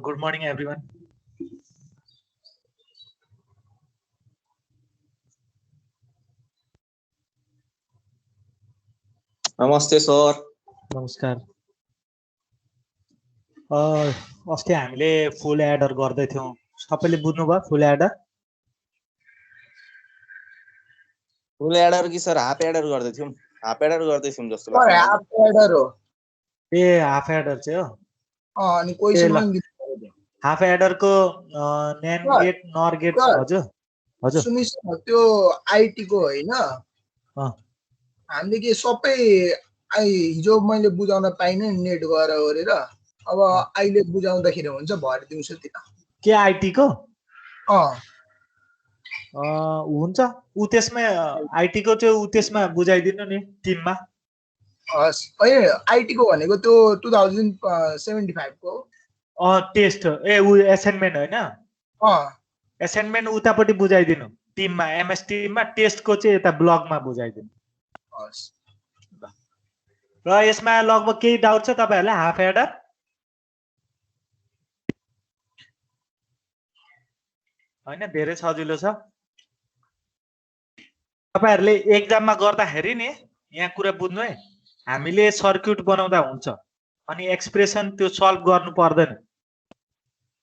Good morning, everyone. नमस्ते sir. नमस्कार। अस्ति हामीले फुल एडर गर्दै थियौं, सबैले बुझ्नुभयो फुल एडर? फुल एडर कि सर हाफ एडर गर्दै थियौं? हाफ एडर गर्दै थियौं जस्तो लाग्छ। हाफ एडर हो। ए हाफ एडर चाहिँ हो? अनि क्वेशन हाफ एडर को न्यान्ड गेट नर गेट हजुर हजुर सुनिस् त्यो आईटी को हैन हामीले के सबै हिजो मैले बुझाउन पाइने नेट गएर गरेर अब अहिले बुझाउँदाखेरि हुन्छ भरे दिउँसोतिर के आईटी को हुन्छ उ त्यसमा आईटी को चाहिँ उ त्यसमा बुझाइदिनु नि टिममा। हस् ए आईटी को भनेको त्यो 2075 को टेस्ट ए उ असाइनमेन्ट हैन? असाइनमेन्ट उतापट्टि बुझाइदिनु टिममा, एमएस टिममा। टेस्ट को चाहिँ यता ब्लगमा बुझाइदिनु। हस् र यसमा लगभग केही डाउट छ तपाईहरुलाई हाफ एडर? हैन धेरै सजिलो छ। तपाईहरुले एक्जाममा गर्दाखेरि नि यहाँ कुरा बुझ्नु है, हामीले सर्किट बनाउँदा हुन्छ अनि एक्सप्रेसन त्यो सल्भ गर्नु पर्दैन।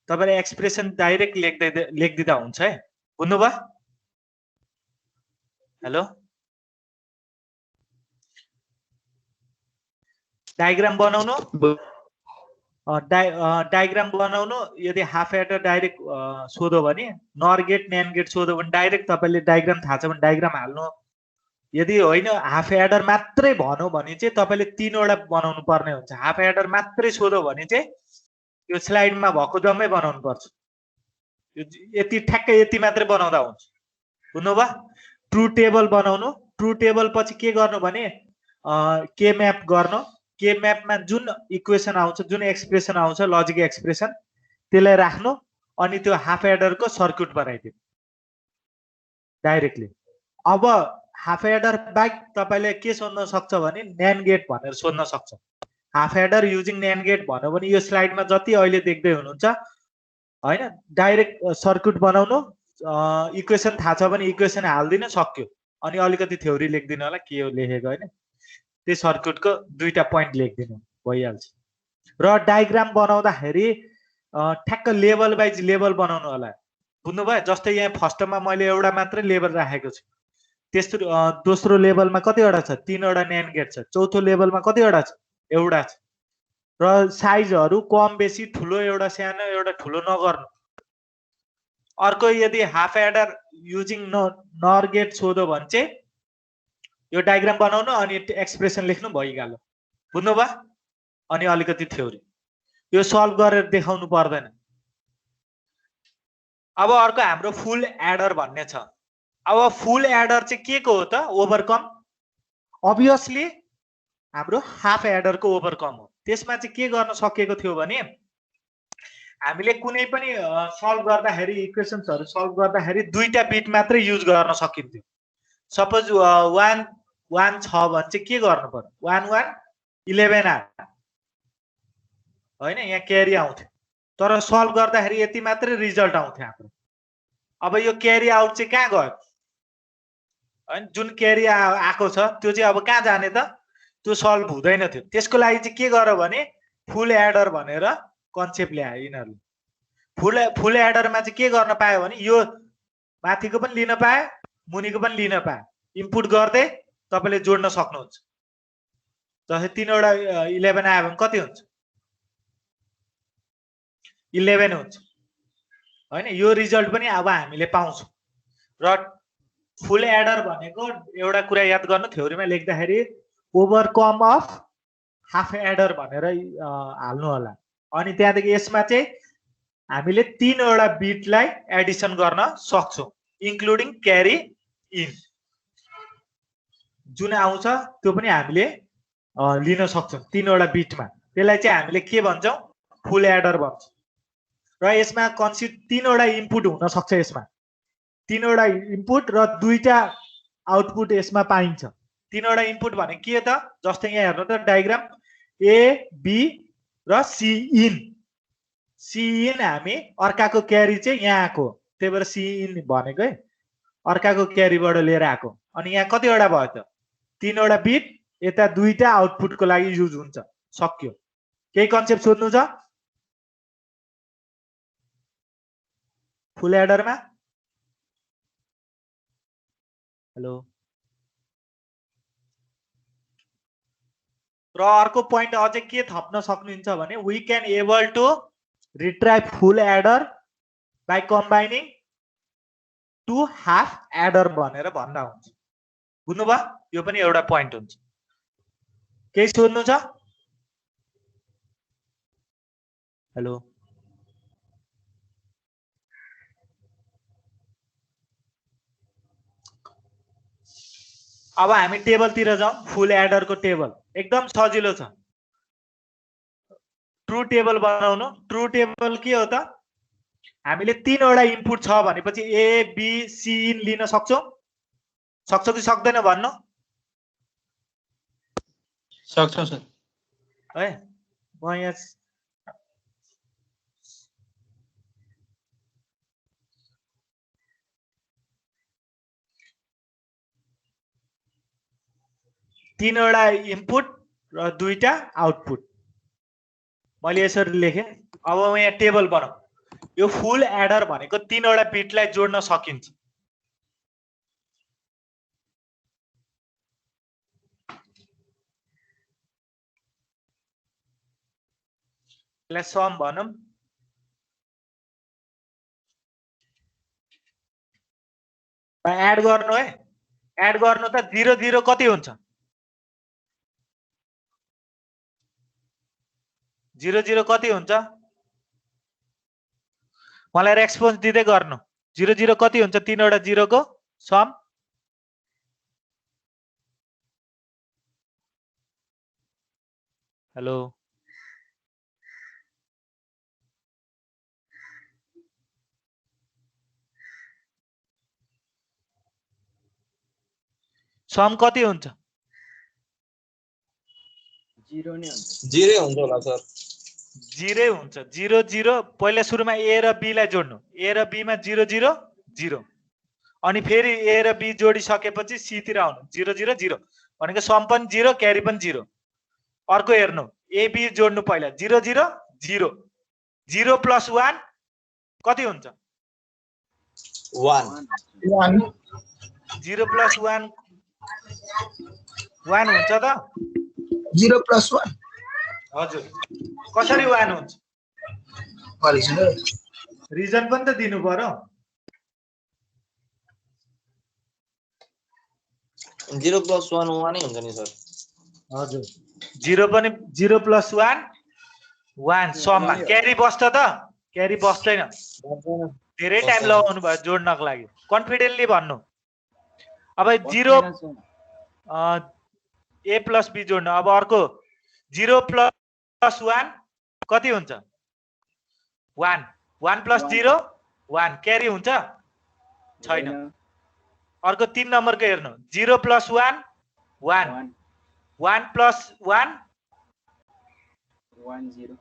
तपाईले एक्सप्रेसन डाइरेक्ट लेख्दिदा हुन्छ है, बुझ्नुभयो? हेलो, डायग्राम बनाउनु डायग्राम बनाउनु। यदि हाफ एडर डाइरेक्ट सोध्यो भने, नर गेट न्यान्ड गेट सोध्यो भने डाइरेक्ट तपाईले डायग्राम थाहा छ भने डायग्राम हाल्नु। यदि होइन हाफ एडर मात्रै भन्यो भने चाहिँ तपाईले 3 वटा बनाउनु पर्ने हुन्छ। हाफ एडर मात्रै सोध्यो भने चाहिँ यो स्लाइडमा भएको जम्मै बनाउनु पर्छ। यति ठ्याक्कै यति मात्रै बनाउँदा हुन्छ, बुझ्नुभयो? ट्रु टेबल बनाउनु। ट्रु टेबल पछि के गर्नु भने के म्याप गर्नु। के म्यापमा जुन इक्वेसन आउँछ, जुन एक्सप्रेसन आउँछ, लजिक एक्सप्रेसन, त्यसलाई राख्नु अनि त्यो हाफ एडरको सर्किट बनाइदिनु डाइरेक्टली। अब हाफ एडर बाइक तपाईले के सोध्न सक्छ भने न्यान्ड गेट भनेर सोध्न सक्छ। हाफ एडर युजिङ न्यान्ड गेट भन्यो भने यो स्लाइडमा जति अहिले देख्दै हुनुहुन्छ हैन, डाइरेक्ट सर्किट बनाउनु। इक्वेसन थाहा छ भने इक्वेसन हाल्दिनु, सक्यो। अनि अलिकति थ्योरी लेख्दिनु होला के हो लेखेको हैन, त्यो सर्किटको दुईटा पोइन्ट लेख्दिनु भइहाल्छ। र डायग्राम बनाउँदाखेरि ठ्याक्क लेभल वाइज लेभल बनाउनु होला, बुझ्नुभयो? जस्तै यहाँ फर्स्टमा मैले एउटा मात्रै लेभल राखेको छु, तेस्रो दोस्रो लेभलमा कतिवटा छ? 3 वटा न्यान्ड गेट छ। चौथो लेभलमा कतिवटा छ? एउटा छ। र साइजहरु कम बेसी, ठुलो एउटा सानो एउटा ठुलो नगर्नु। अर्को यदि हाफ एडर युजिङ नर गेट सोध्यो भने चाहिँ यो डायग्राम बनाउनु अनि एक्सप्रेसन लेख्नु भइहाल्यो, बुझ्नुभयो? अनि अलिकति थ्योरी यो सल्भ गरेर देखाउनु पर्दैन। अब अर्को हाम्रो फुल एडर भन्ने छ। अब फुल एडर चाहिँ के को हो त? ओभरकम। अभियसली हाम्रो हाफ एडर को ओभरकम हो। त्यसमा चाहिँ के गर्न सकेको थियो भने हामीले कुनै पनि सल्भ गर्दाखेरि, इक्वेसन्सहरु सल्भ गर्दाखेरि दुईटा बिट मात्रै युज गर्न सकिन्थ्यो। सपोज 1 1 छ भने चाहिँ के गर्नु पर्यो? 1 1 11 आयो हैन, यहाँ क्यारी आउँथ्यो। तर सल्भ गर्दाखेरि यति मात्रै रिजल्ट आउँथ्यो हाम्रो। अब यो क्यारी आउट चाहिँ कहाँ गयो? हैन, जुन क्यारी आएको छ त्यो चाहिँ अब कहाँ जाने त? त्यो सल्भ हुँदैन थियो। त्यसको लागि चाहिँ के गर्यो भने फुल एडर भनेर कन्सेप्ट ल्यायो यिनीहरुले। फुल एडरमा चाहिँ के गर्न पायो भने यो माथिको पनि लिन पाए, मुनिको पनि लिन पाए। इनपुट गर्दै तपाईले जोड्न सक्नुहुन्छ। जस्तै 3 वटा 11 आयो भने कति हुन्छ? 11 हुन्छ हैन। यो रिजल्ट पनि अब हामीले पाउँछौं। र फुल एडर भनेको एउटा कुरा याद गर्नु, थ्योरीमा लेख्दाखेरि ओभरकम अफ हाफ एडर भनेर हाल्नु होला। अनि त्यहाँदेखि यसमा चाहिँ हामीले 3 वटा बिटलाई एडिसन गर्न सक्छौं, इन्क्लुडिङ क्यारी इन। जुन आउँछ त्यो पनि हामीले लिन सक्छौं 3 वटा बिटमा। त्यसलाई चाहिँ हामीले के भन्छौं? फुल एडर भन्छौं। र यसमा कन्सिड 3 वटा इनपुट हुन सक्छ। यसमा 3 वटा इनपुट र 2टा आउटपुट यसमा पाइन्छ। 3 वटा इनपुट भने के त? जस्तै यहाँ हेर्नु त डायग्राम, ए बी र सी इन। सिइन हामी अर्काको क्यारी चाहिँ यहाँको, त्यही भएर सिइन भनेको है, अर्काको क्यारीबाट लिएर आएको। अनि यहाँ कतिवटा भयो त? 3 वटा बिट, यता 2टा आउटपुटको लागि युज हुन्छ। सक्यो। केही कन्सेप्ट सोध्नु छ फुल एडरमा? हेलो। र अर्को पोइन्ट अझै के थप्न सक्नुहुन्छ भने we can able to retrieve full adder by combining two half adder भनेर भन्दा हुन्छ। बुझ्नुभयो? यो पनि एउटा पोइन्ट हुन्छ। केही सोध्नु छ? हेलो। अब हामी टेबलतिर जाउँ। फुल एडरको टेबल एकदम सजिलो छ। ट्रु टेबल बनाउनु। ट्रु टेबल के हो त? हामीले 3 वटा इनपुट छ भनेपछि ए बी सी लिन सक्छौं? सक्छ कि सक्दैन भन्नु? सक्छौं सर। है म यहाँ तीनवटा इनपुट र 2टा आउटपुट मैले यसरी लेखेँ। अब म यहाँ टेबल बनाऊ। यो फुल एडर भनेको 3 वटा बिटलाई जोड्न सकिन्छ। यसलाई सम भनौँ। एड गर्नु है। एड गर्नु त 0 0 कति हुन्छ? 0 0 कति हुन्छ? मलाई रेस्पोन्स दिँदै गर्नु। 0 0 कति हुन्छ? 3 वटा 0 को सम। हेलो। सम कति हुन्छ? 0 नै हुन्छ। 0 हुन्छ होला सर। 0 हुन्छ। 0 0 पहिला सुरुमा ए र बी लाई जोड्नु। ए र बी मा 0 0 0 अनि फेरि ए र बी जोडिसकेपछि सी तिर आउनु। 0 0 0 भनेको सम पनि 0 क्यारी पनि 0। अर्को हेर्नु। ए बी जोड्नु पहिला। 0 0 0 0 प्लस 1 कति हुन्छ? 1 0 प्लस 1 1 हुन्छ त? 0 प्लस 1 हजुर। कसरी 1 हुन्छ? रिजन पनि त दिनु पर्यो। 0 प्लस 1 1 नै हुन्छ नि सर। हजुर। 0 पनि 0 प्लस 1 1 सममा क्यारी बस्छ त? क्यारी बस्दैन। धेरै टाइम लगाउनु भयो जोड्नको लागि। कन्फिडेन्टली भन्नु। अब 0 ए प्लस बी जोड्नु। अब अर्को 0 प्लस 1 कति हुन्छ? 1 1 प्लस 0 1 क्यारी हुन्छ? छैन। अर्को 3 नम्बरको हेर्नु। 0 प्लस 1 1 1 प्लस 1 1 0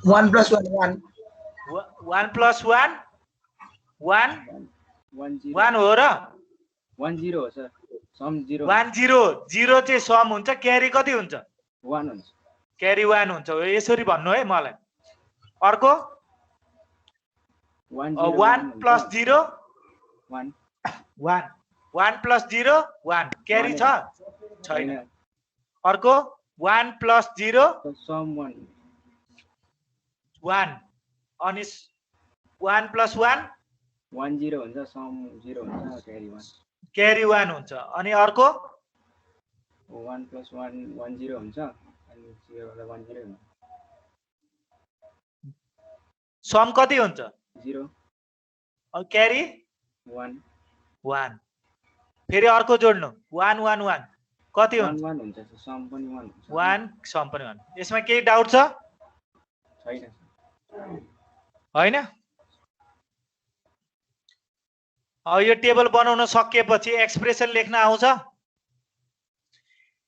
1 प्लस 1 1 1 प्लस 1 1 1 1 हो र? 1 0 हो सर। सम 0 1 0 0 चाहिँ सम हुन्छ। क्यारी कति हुन्छ? 1 हुन्छ। क्यारी 1 हुन्छ। यसरी भन्नु है मलाई। अर्को 1 प्लस 0 1 1 1 प्लस 0 1 क्यारी छ? छैन। अर्को 1 प्लस 0 सम 1 1 अनि 1 प्लस 1 1 0 हुन्छ। सम 0 हुन्छ। क्यारी 1 क्यारी 1 हुन्छ। अनि अर्को 1 प्लस 1 1 0 हुन्छ। अनि 0 वाला 1 0 हुन्छ। सम कति हुन्छ? 0 अनि क्यारी 1 1 फेरि अर्को जोड्नु। 1 1 1 कति हुन्छ? 1 हुन्छ। सम पनि 1 हुन्छ। 1 सम पनि 1। यसमा केही डाउट छ? छैन हैन? अब यो टेबल बनाउन सकिएपछि एक्सप्रेसन लेख्न आउँछ?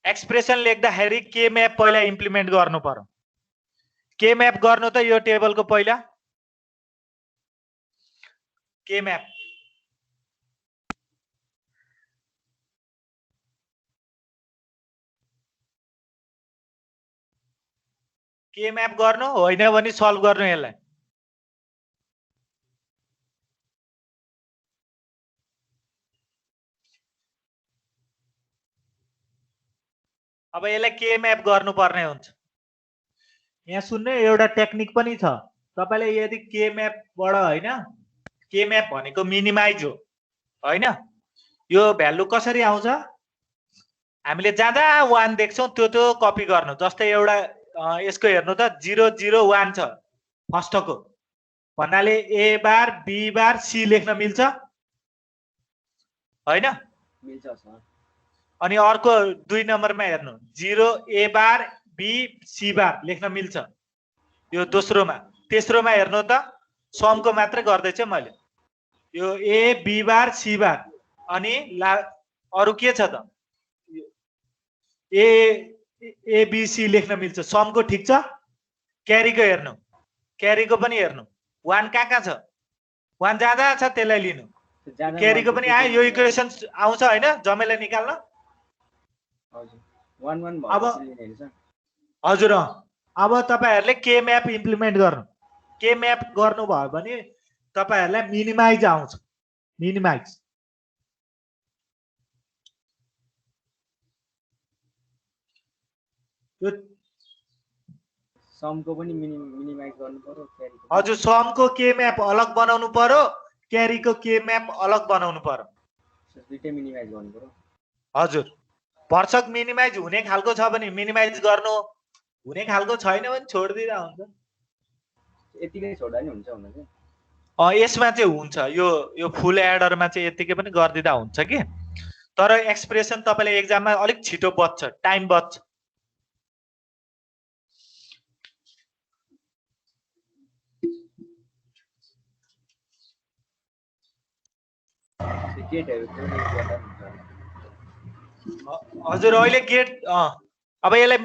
एक्सप्रेसन लेख्दाखेरि के म्याप पहिला इम्प्लिमेन्ट गर्नु पर्यो। के म्याप गर्नु त यो टेबलको पहिला के म्याप के म्याप गर्नु होइन भने सल्भ गर्नु यसलाई अब यसलाई के म्याप गर्नुपर्ने हुन्छ यहाँ सुन्नु एउटा टेक्निक पनि छ तपाईले यदि के म्यापबाट हैन के म्याप भनेको मिनिमाइज हो हैन यो भ्यालु कसरी आउँछ हामीले जहाँ 1 देख्छौं त्यो कपी गर्नु जस्तै एउटा यसको हेर्नु त 0 0 1 छ फर्स्टको भन्नाले ए बार बी बार सी लेख्न मिल्छ हैन मिल्छ सर अनि अर्को 2 नम्बरमा हेर्नु 0 ए बार बी सी बार लेख्न मिल्छ यो दोस्रोमा तेस्रोमा हेर्नु त समको मात्र गर्दै छु मैले यो ए बी बार सी बार अनि अरु के छ त ए बी सी लेख्न मिल्छ समको ठीक छ क्यारीको हेर्नु क्यारीको पनि हेर्नु 1 कहाँ छ 1 जहाँ छ त्यसलाई लिनु क्यारीको पनि आयो यो इक्वेसन आउँछ हैन जम्मैलाई निकाल्न हजुर 1 1 अब लिने सर हजुर अब तपाईहरुले के म्याप इम्प्लिमेन्ट गर्नु के म्याप गर्नु भयो भने तपाईहरुलाई मिनिमाइज आउँछ मिनिमाइज यो समको पनि मिनिमाइज गर्नु पर्यो क्यारीको हजुर समको के म्याप अलग बनाउनु पर्यो क्यारीको के म्याप अलग बनाउनु पर्यो दुईटै मिनिमाइज गर्नु पर्यो हजुर भर्सक मिनिमाइज हुने खालको छ भने मिनिमाइज गर्नु हुने खालको छैन भने छोड्दिदा हुन्छ यतिकै छोड्दा नि हुन्छ हुन चाहिँ यसमा चाहिँ हुन्छ यो फुल एडरमा चाहिँ यतिकै पनि गर्दिदा हुन्छ कि तर एक्सप्रेसन तपाईले एक्जाममा अलिक छिटो बच्छ टाइम बच्छ हजुर अहिले गेट अब यसलाई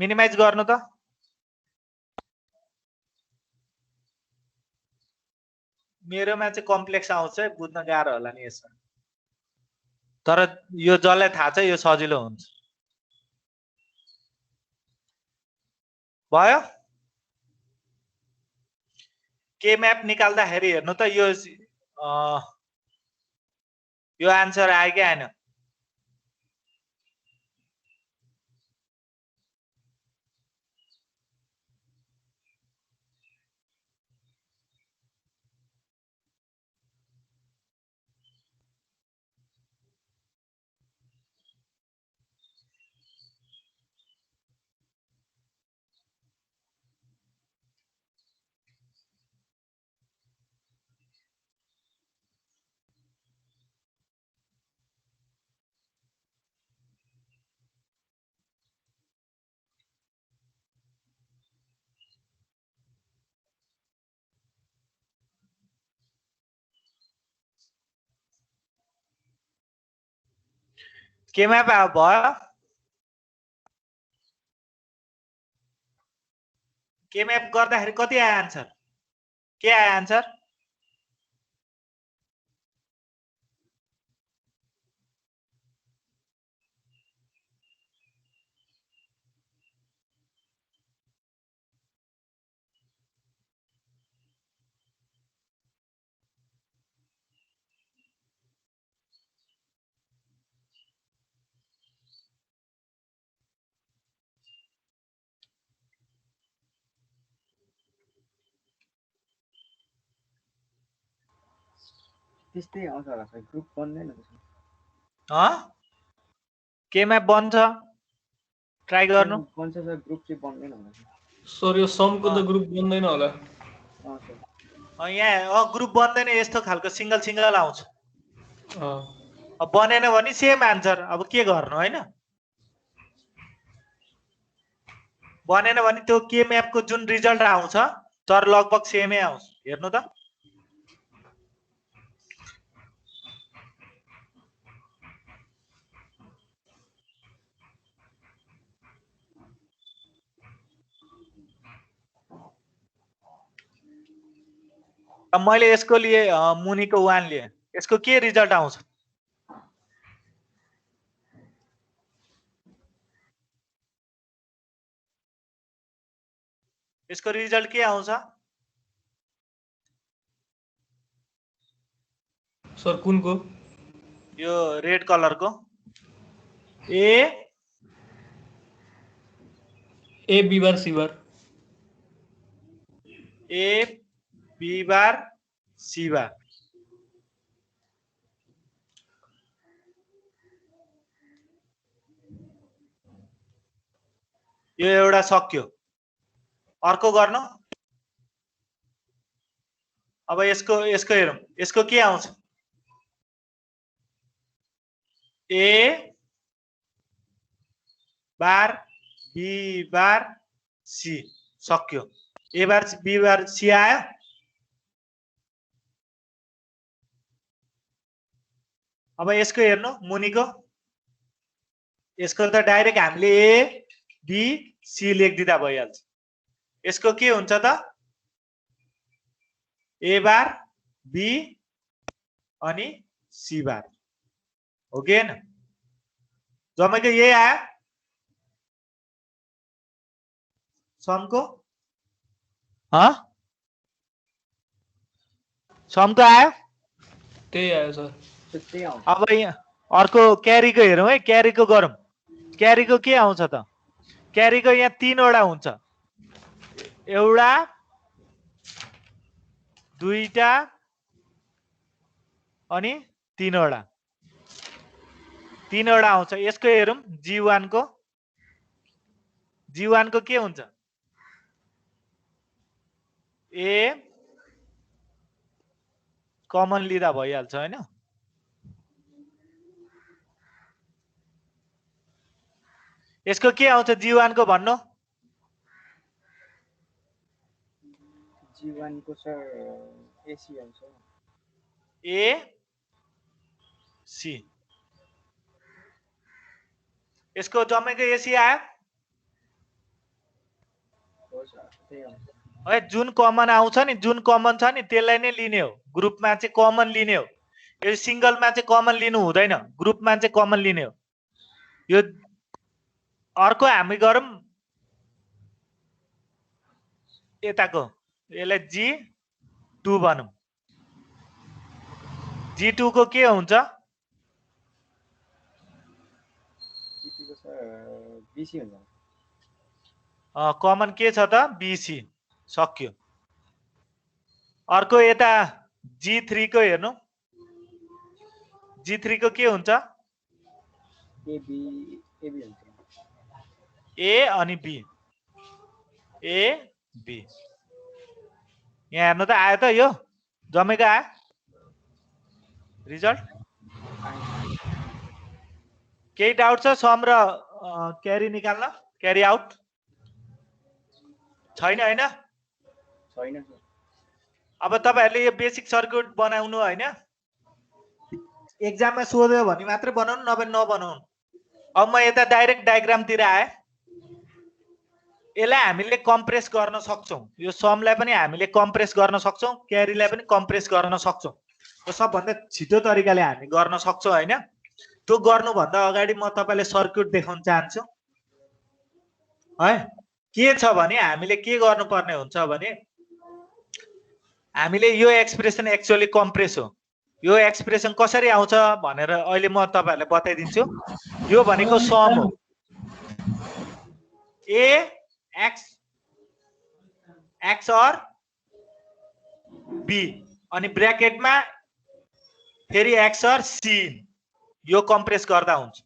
मिनिमाइज गर्नु त मेरोमा चाहिँ कम्प्लेक्स आउँछ बुझ्न गाह्रो होला नि यसमा तर यो जसलाई थाहा छ यो सजिलो हुन्छ भयो के म्याप निकाल्दाखेरि हेर्नु त यो आन्सर आयो कि आएन के म्याप भयो के म्याप गर्दाखेरि कति आयो आन्सर के आयो आन्सर त्यस्तै आउँछ होला सर ग्रुप बन्दैन के म्याप बन्छ ट्राई गर्नु बन्छ सर ग्रुप चाहिँ बन्दैन होला सर यो समको त ग्रुप बन्दैन होला यहाँ ग्रुप बन्दैन यस्तो खालको सिंगल सिंगल आउँछ अब बनेन भने सेम आन्सर अब के गर्नु हैन बनेन भने त्यो के म्यापको जुन रिजल्ट आउँछ तर लगभग सेमै आउँछ हेर्नु त अब मैले यसको लिए मुनिको 1 लिए, यसको के रिजल्ट आउँछ? यसको रिजल्ट के आउँछ? सर कुनको? यो रेड कलरको A B bar C bar. A B bar C bar. यो एउटा सक्यो। अर्को गर्नु। अब यसको हेरौँ, यसको के आउँछ? ए बार बी बार सी सक्यो। ए बार बी बार सी आयो। अब यसको हेर्नु मुनिको, यसको त डाइरेक्ट हामीले ए बी सी लेखिदिँदा भइहाल्छ। यसको के हुन्छ त? ए बार बी अनि सी बार हो कि हैन? जम्मैको यही आयो समको। समको आयो? त्यही आयो सर। त्यस्तै आउँछ। अब यहाँ अर्को क्यारीको हेरौँ है, क्यारीको गरौँ। क्यारीको के आउँछ त? क्यारीको यहाँ 3 वटा हुन्छ, एउटा दुईटा अनि 3 वटा, 3 वटा आउँछ। यसको हेरौँ G1 को। G1 को के हुन्छ? ए कमन लिँदा भइहाल्छ हैन? यसको के आउँछ G1 को भन्नु? G1 को सर एसी आउँछ। ए सी। यसको जम्मैको एसी आयो हो सर, त्यही आउँछ। है। जुन कमन आउँछ नि, जुन कमन छ नि त्यसलाई नै लिने हो। ग्रुपमा चाहिँ कमन लिने हो। यो सिंगलमा चाहिँ कमन लिनु हुँदैन, ग्रुपमा चाहिँ कमन लिने हो। यो अर्को हामी गरौँ यताको, यसलाई G2 भनौँ। G2 को के हुन्छ? G2 को सर बीसी हुन्छ। कमन के छ त? बीसी सक्यो। अर्को यता G3 को हेर्नु। G3 को के हुन्छ? एबी हुन्छ। ए अनि बी, ए बी। यहाँ हेर्नु त आयो त, यो जम्मैको आयो रिजल्ट। केही डाउट छ सम र क्यारी निकाल्न? क्यारी आउट छैन हैन? छैन सर। अब तपाईहरुले यो बेसिक सर्किट बनाउनु हैन, एक्जाममा सोध्यो भने मात्र बनाउनु, नभए नबनाउनु। अब म यता डाइरेक्ट डायग्रामतिर आए। यसलाई हामीले कम्प्रेस गर्न सक्छौं। यो समलाई पनि हामीले कम्प्रेस गर्न सक्छौं, क्यारीलाई पनि कम्प्रेस गर्न सक्छौं। यो सबभन्दा छिटो तरिकाले हामी गर्न सक्छौं हैन? त्यो गर्नुभन्दा अगाडि म तपाईलाई सर्किट देखाउन चाहन्छु है। के छ भने हामीले के गर्नुपर्ने हुन्छ भने, हामीले यो एक्सप्रेसन एक्चुअली कम्प्रेस हो। यो एक्सप्रेसन कसरी आउँछ भनेर अहिले म तपाईहरुलाई बताइदिन्छु। यो भनेको सम हो। ए एक्स और बी अनि ब्रैकेटमा फेरि एक्स और सी, यो कम्प्रेस गर्दा हुन्छ।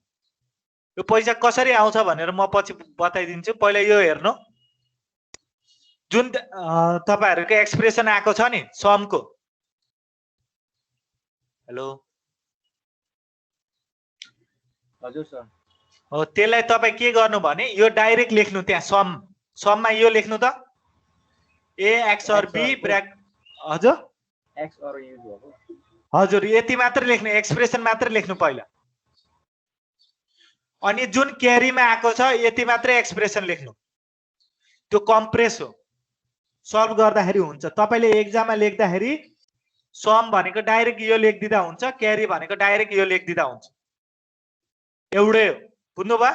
यो पैसा कसरी आउँछ भनेर म पछि बताइदिन्छु। पहिला यो हेर्नु, जुन तपाईहरुको एक्सप्रेसन आएको छ नि समको। हेलो हजुर सर। हो, त्यसलाई तपाई के गर्नु भने यो डाइरेक्ट लेख्नु। त्यहाँ सममा यो लेख्नु त, ए एक्स और बी ब्रैक। हजुर एक्स और युज भएको। हजुर यति मात्र लेख्नु, एक्सप्रेसन मात्र लेख्नु पहिला। अनि जुन क्यारीमा आएको छ यति मात्र एक्सप्रेसन लेख्नु। त्यो कम्प्रेस हो, सल्भ गर्दाखेरि हुन्छ। तपाईले एक्जाममा लेख्दाखेरि सम भनेको डाइरेक्ट यो लेखिदिँदा हुन्छ, क्यारी भनेको डाइरेक्ट यो लेखिदिँदा हुन्छ, एउटै हो। बुझ्नुभयो?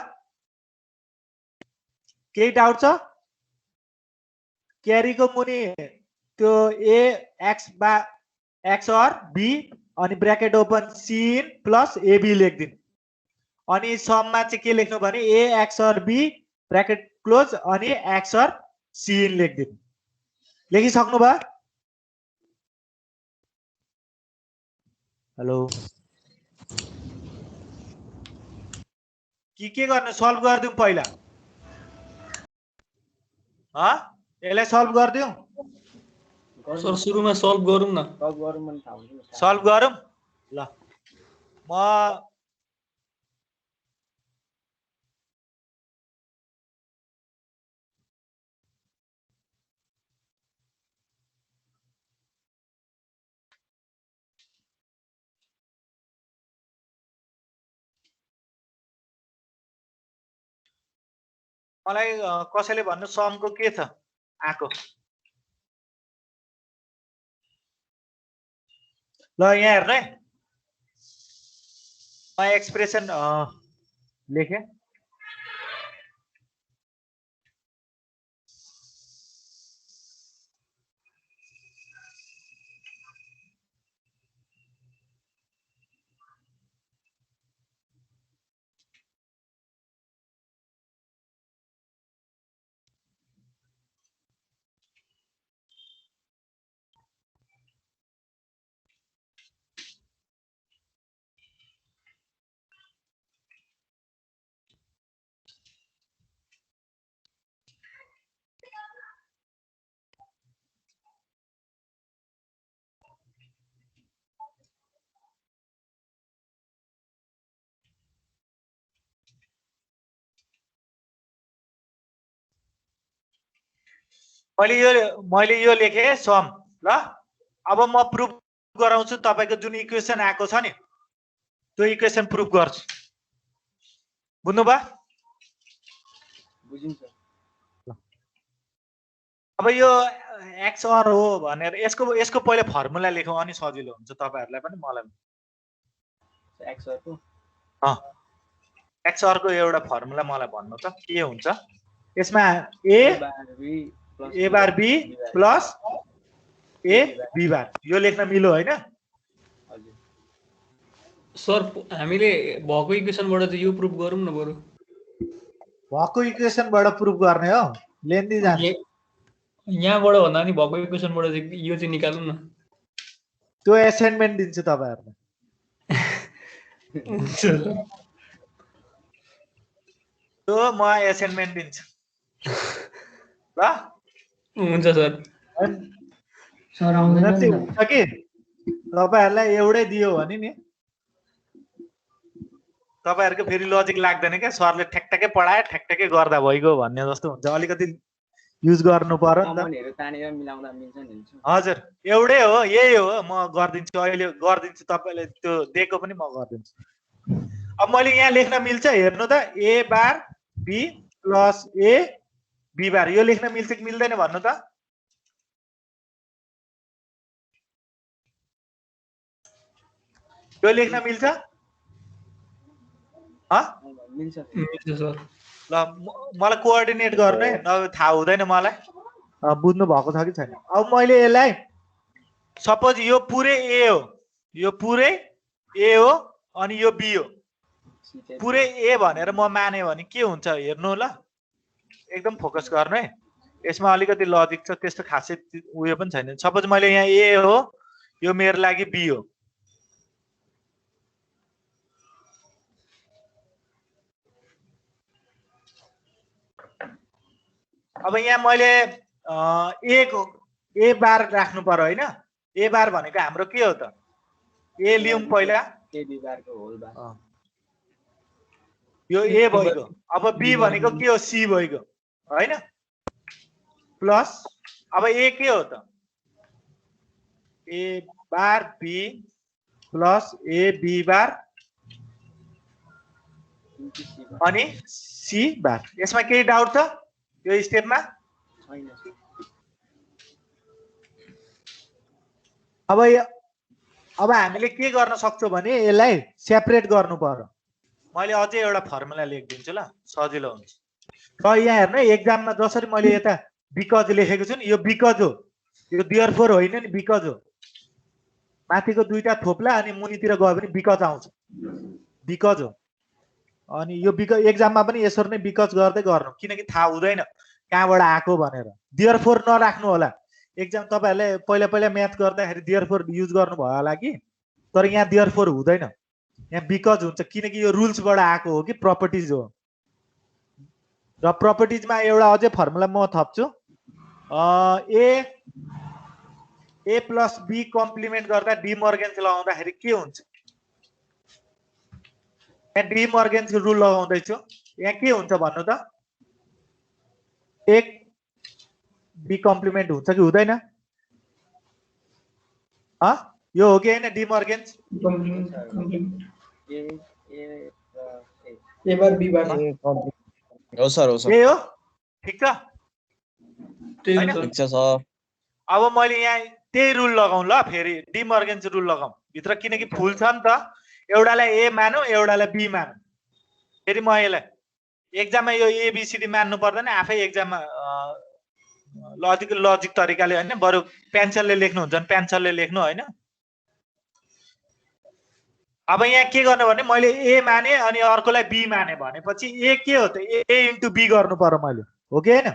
केही डाउट छ? क्यारीको मुनि त्यो ए एक्स अर बी अनि bracket open C in plus AB लेखिदिनु, अनि सममा चाहिँ के लेख्नु भने A XOR B bracket close अनि एक्स अर सी इन लेखिदिनु। लेखिसक्नु भयो? हेलो, के गर्ने? सल्भ गरिदिउँ पहिला? यसलाई सल्भ गरिदिउँ? सर सुरुमा सल्भ गरौँ न। सल्भ गरौँ ल। म मलाई कसैले भन्नु समको के छ आको? ल यहाँ हेर्नु है, म एक्सप्रेसन लेखेँ। मैले यो लेखेँ सम। ल अब म प्रुफ गराउँछु, तपाईको जुन इक्वेसन आएको छ नि त्यो इक्वेसन प्रुफ गर्छु। बुझ्नुभयो? बुझिन्छ। अब यो एक्स अर हो भनेर यसको पहिले फर्मुला लेखौँ, अनि सजिलो हुन्छ तपाईहरुलाई पनि मलाई पनि। एक्स अर को एक्स अर को एउटा फर्मुला मलाई भन्नु त के हुन्छ? यसमा A bar B plus A B bar यो लेख्न मिल्यो हैन? सर हामीले भएको इक्वेसनबाट चाहिँ यो प्रुफ गरौँ न बरु। भएको इक्वेसनबाट प्रुफ गर्ने हो? लेन्दी जान्छ। यहाँबाट भन्दा नि भएको इक्वेसनबाट चाहिँ यो चाहिँ निकालौँ न। त्यो असाइनमेन्ट दिन्छु तपाईहरुलाई। त्यो म असाइनमेन्ट दिन्छु ल। हुन्छ सर। सर आउँदैन नि हुन्छ कि तपाईहरुलाई एउटै दियो भने नि तपाईहरुको फेरि लजिक लाग्दैन क्या, सरले ठ्याक्ठ्याक्कै पढाए ठ्याक्ठ्याक्कै गर्दा भइगयो भन्ने जस्तो हुन्छ। अलिकति युज गर्नु पर्यो नि त। कमनहरु तानेर मिलाउँदा मिल्छ नि। हजुर एउटै हो, यही हो। म गर्दिन्छु, अहिले गर्दिन्छु, तपाईले त्यो दिएको पनि म गर्दिन्छु। अब मैले यहाँ लेख्न मिल्छ हेर्नु त, A bar B plus A B bar यो लेख्न मिल्छ कि मिल्दैन भन्नु त? यो लेख्न मिल्छ? मिल्छ सर। ल मलाई कोअर्डिनेट गर्नु है, नभए थाहा हुँदैन मलाई बुझ्नु भएको छ कि छैन। अब मैले यसलाई सपोज यो पुरै ए हो, यो पुरै ए हो अनि यो बी हो, पुरै ए भनेर म माने भने के हुन्छ हेर्नु ल, एकदम फोकस गर्नु है। यसमा अलिकति लजिक छ, त्यस्तो खासै उयो पनि छैन। सपोज मैले यहाँ ए हो, यो मेरो लागि बी हो, अब यहाँ मैले ए बार राख्नु पर्यो हैन? ए बार भनेको हाम्रो के हो त? ए लियौं पहिला, ए बी बार को होल बार, यो ए भइगयो। अब बी भनेको के हो? सी भइगयो हैन? प्लस अब ए के हो त? A bar B plus A B bar अनि सी बार। यसमा केही डाउट छ यो स्टेपमा? अब अब हामीले के गर्न सक्छौँ भने यसलाई सेपरेट गर्नु पर्यो। मैले अझै एउटा फर्मुला लेखिदिन्छु ल, सजिलो हुन्छ। र यहाँ हेर्नु एक्जाममा जसरी मैले यता बिकज लेखेको छु नि, यो बिकज हो, यो देयरफोर होइन नि, बिकज हो। माथिको दुईटा थोप्ला अनि मुनितिर गयो भने बिकज आउँछ, बिकज हो। अनि यो बिकज एक्जाममा पनि यसरी नै बिकज गर्दै गर्नु, किनकि थाहा हुँदैन कहाँबाट आएको भनेर। देयरफोर नराख्नु होला। एक्जाम तपाईँहरूले पहिला पहिला म्याथ गर्दाखेरि देयरफोर युज गर्नुभयो होला कि, तर यहाँ देयरफोर हुँदैन, यहाँ बिकज हुन्छ, किनकि यो रुल्सबाट आएको हो कि प्रपर्टिज हो। र प्रपर्टिजमा एउटा अझै फर्मुला म थप्छु, ए प्लस बी कम्प्लिमेन्ट गर्दा डी मर्गेन्स लगाउँदाखेरि के हुन्छ? यहाँ डी मर्गेन्स रुल लगाउँदैछु, यहाँ के हुन्छ भन्नु त? एक बी कम्प्लिमेन्ट हुन्छ कि हुँदैन? यो हो कि होइन डी मर्गेन्स? हो सर, हो सर। ए हो, ठिक छ। ठिक छ सर। अब मैले यहाँ त्यही रुल लगाउँ ल, फेरि डी मर्गेन्स रुल लगाउँ भित्र, किनकि फुल छ नि त। एउटालाई ए मानौँ, एउटालाई बी मानौँ। फेरि म यसलाई एक्जाममा यो एबिसिडी मान्नु पर्दैन, आफै एक्जाममा लजिक तरिकाले होइन, बरु पेन्सिलले लेख्नुहुन्छ भने पेन्सिलले लेख्नु होइन। अब यहाँ के गर्नु भने मैले ए माने अनि अर्कोलाई बी माने भनेपछि ए के हो त? ए इन्टु बी गर्नु पर्यो मैले, हो कि होइन?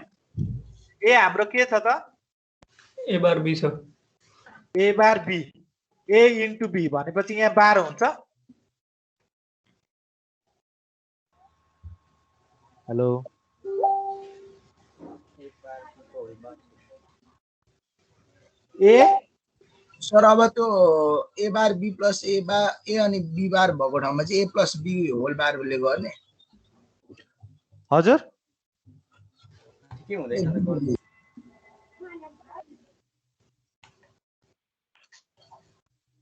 ए हाम्रो के छ त? ए बार बी छ। ए bar be, a into be भनेपछि यहाँ 12 हुन्छ। हेलो, ए सर अब त्यो ए बार बी प्लस ए अनि बी बार भएको ठाउँमा चाहिँ ए प्लस बी होल बारले गर्ने। हजुर के हुँदैन?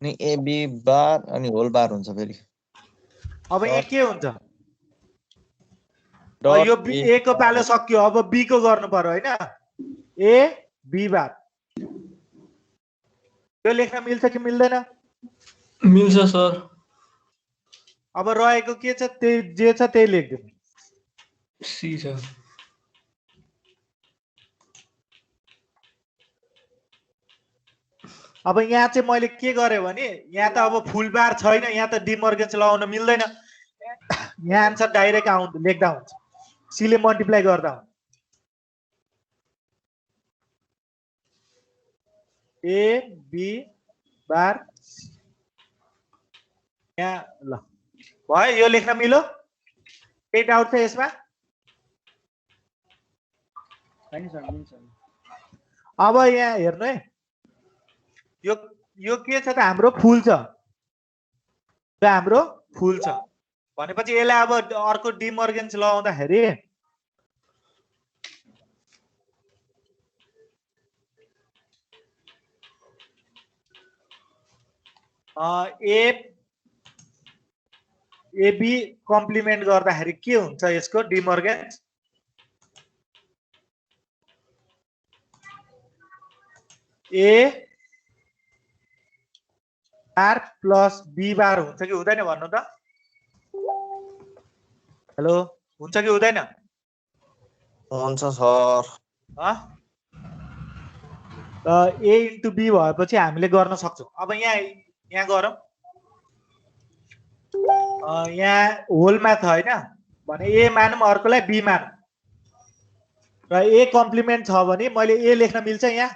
नि ए बी बार अनि होल बार हुन्छ फेरि। अब यहाँ के हुन्छ? यो ए को पालो सक्यो, अब बी को गर्नु पर्यो होइन? ए बी बार यो लेख्न मिल्छ कि मिल्दैन? मिल्छ सर। अब रहेको के छ? त्यही जे छ त्यही लेख्दिनु। सी छ। अब यहाँ चाहिँ मैले के गरेँ भने यहाँ त अब फुल बार छैन, यहाँ त डी मर्गेन्स लगाउन मिल्दैन। यहाँ आन्सर डाइरेक्ट लेख्दा हुन्छ, सीले मल्टिप्लाई गर्दा हुन्छ। ए बी बार यहाँ ल भयो, यो लेख्न मिल्यो? केही डाउट छ यसमा? अब यहाँ हेर्नु है, यो के छ त? हाम्रो फुल छ, यो हाम्रो फुल छ भनेपछि यसलाई अब अर्को डी मर्गेन्स लगाउँदाखेरि ए बी कम्प्लिमेन्ट गर्दाखेरि के हुन्छ यसको डी मर्गेन्स? ए बार प्लस बी बार हुन्छ कि हुँदैन भन्नु त? हेलो, हुन्छ कि हुँदैन? हुन्छ सर। ए इन्टु बी भएपछि हामीले गर्न सक्छौँ। अब यहाँ गरौँ, यहाँ होलमा छ होइन भने ए मानौँ, अर्कोलाई बी मानौँ, र ए कम्प्लिमेन्ट छ भने मैले ए लेख्न मिल्छ? यहाँ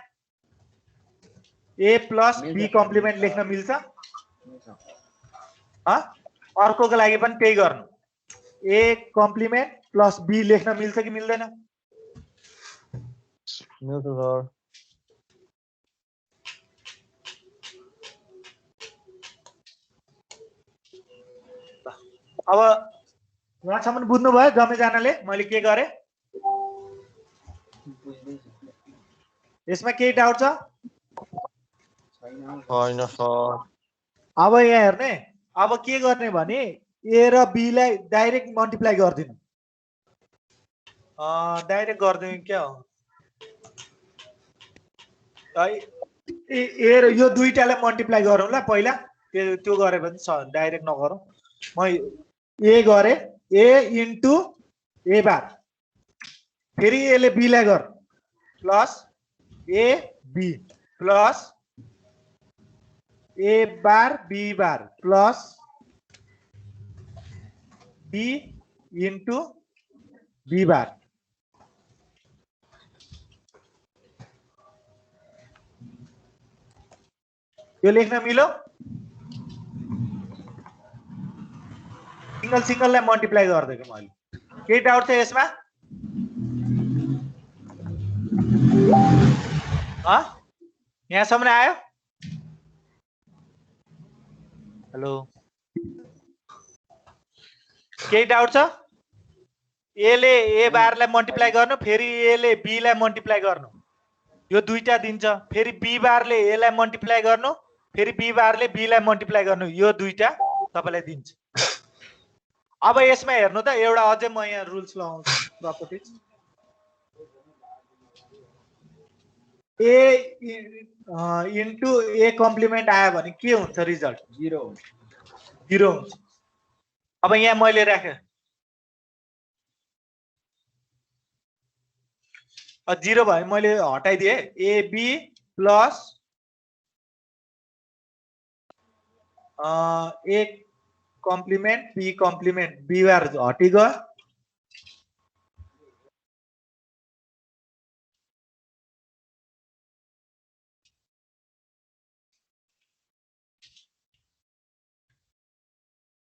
ए प्लस बी कम्प्लिमेन्ट लेख्न मिल्छ? अर्कोको लागि पनि त्यही गर्नु, ए कम्प्लिमेन्ट प्लस बी लेख्न मिल्छ कि मिल्दैन? मिल्छ सर। अब यहाँसम्म बुझ्नुभयो जम्मैजनाले मैले के गरेँ? यसमा केही डाउट छ? छैन सर। अब यहाँ हेर्ने, अब के गर्ने भने ए र बी लाई डाइरेक्ट मल्टिप्लाई गरिदिनु। डाइरेक्ट गरिदिनु क्या हो? ए र यो दुईटालाई मल्टिप्लाई गरौँ ल पहिला। त्यो गरे भने डाइरेक्ट नगरौँ। म ए गरे ए इन्टु ए बार फेरि एले बीलाई गर plus A B plus A bar B bar plus B into B bar. यो लेख्न मिल्यो? सिंगल सिंगललाई मल्टिप्लाई गरिदिएको मैले। केही डाउट छ यसमा? यहाँसम्म आयो? हेलो, केही डाउट छ? एले ए बारलाई मल्टिप्लाई गर्नु फेरि एले बीलाई मल्टिप्लाई गर्नु यो दुईटा दिन्छ। फेरि बी बारले एलाई मल्टिप्लाई गर्नु फेरि बी बारले बीलाई मल्टिप्लाई गर्नु यो दुईटा तपाईलाई दिन्छ। अब यसमा हेर्नु त एउटा अझै म यहाँ रुल्स लगाउँछु properties. A into A complement आयो भने के हुन्छ रिजल्ट? 0 हुन्छ। 0 हुन्छ। अब यहाँ मैले राखेँ 0 भयो मैले हटाइदिएँ। A B plus A complement B complement B bar हटी गयो।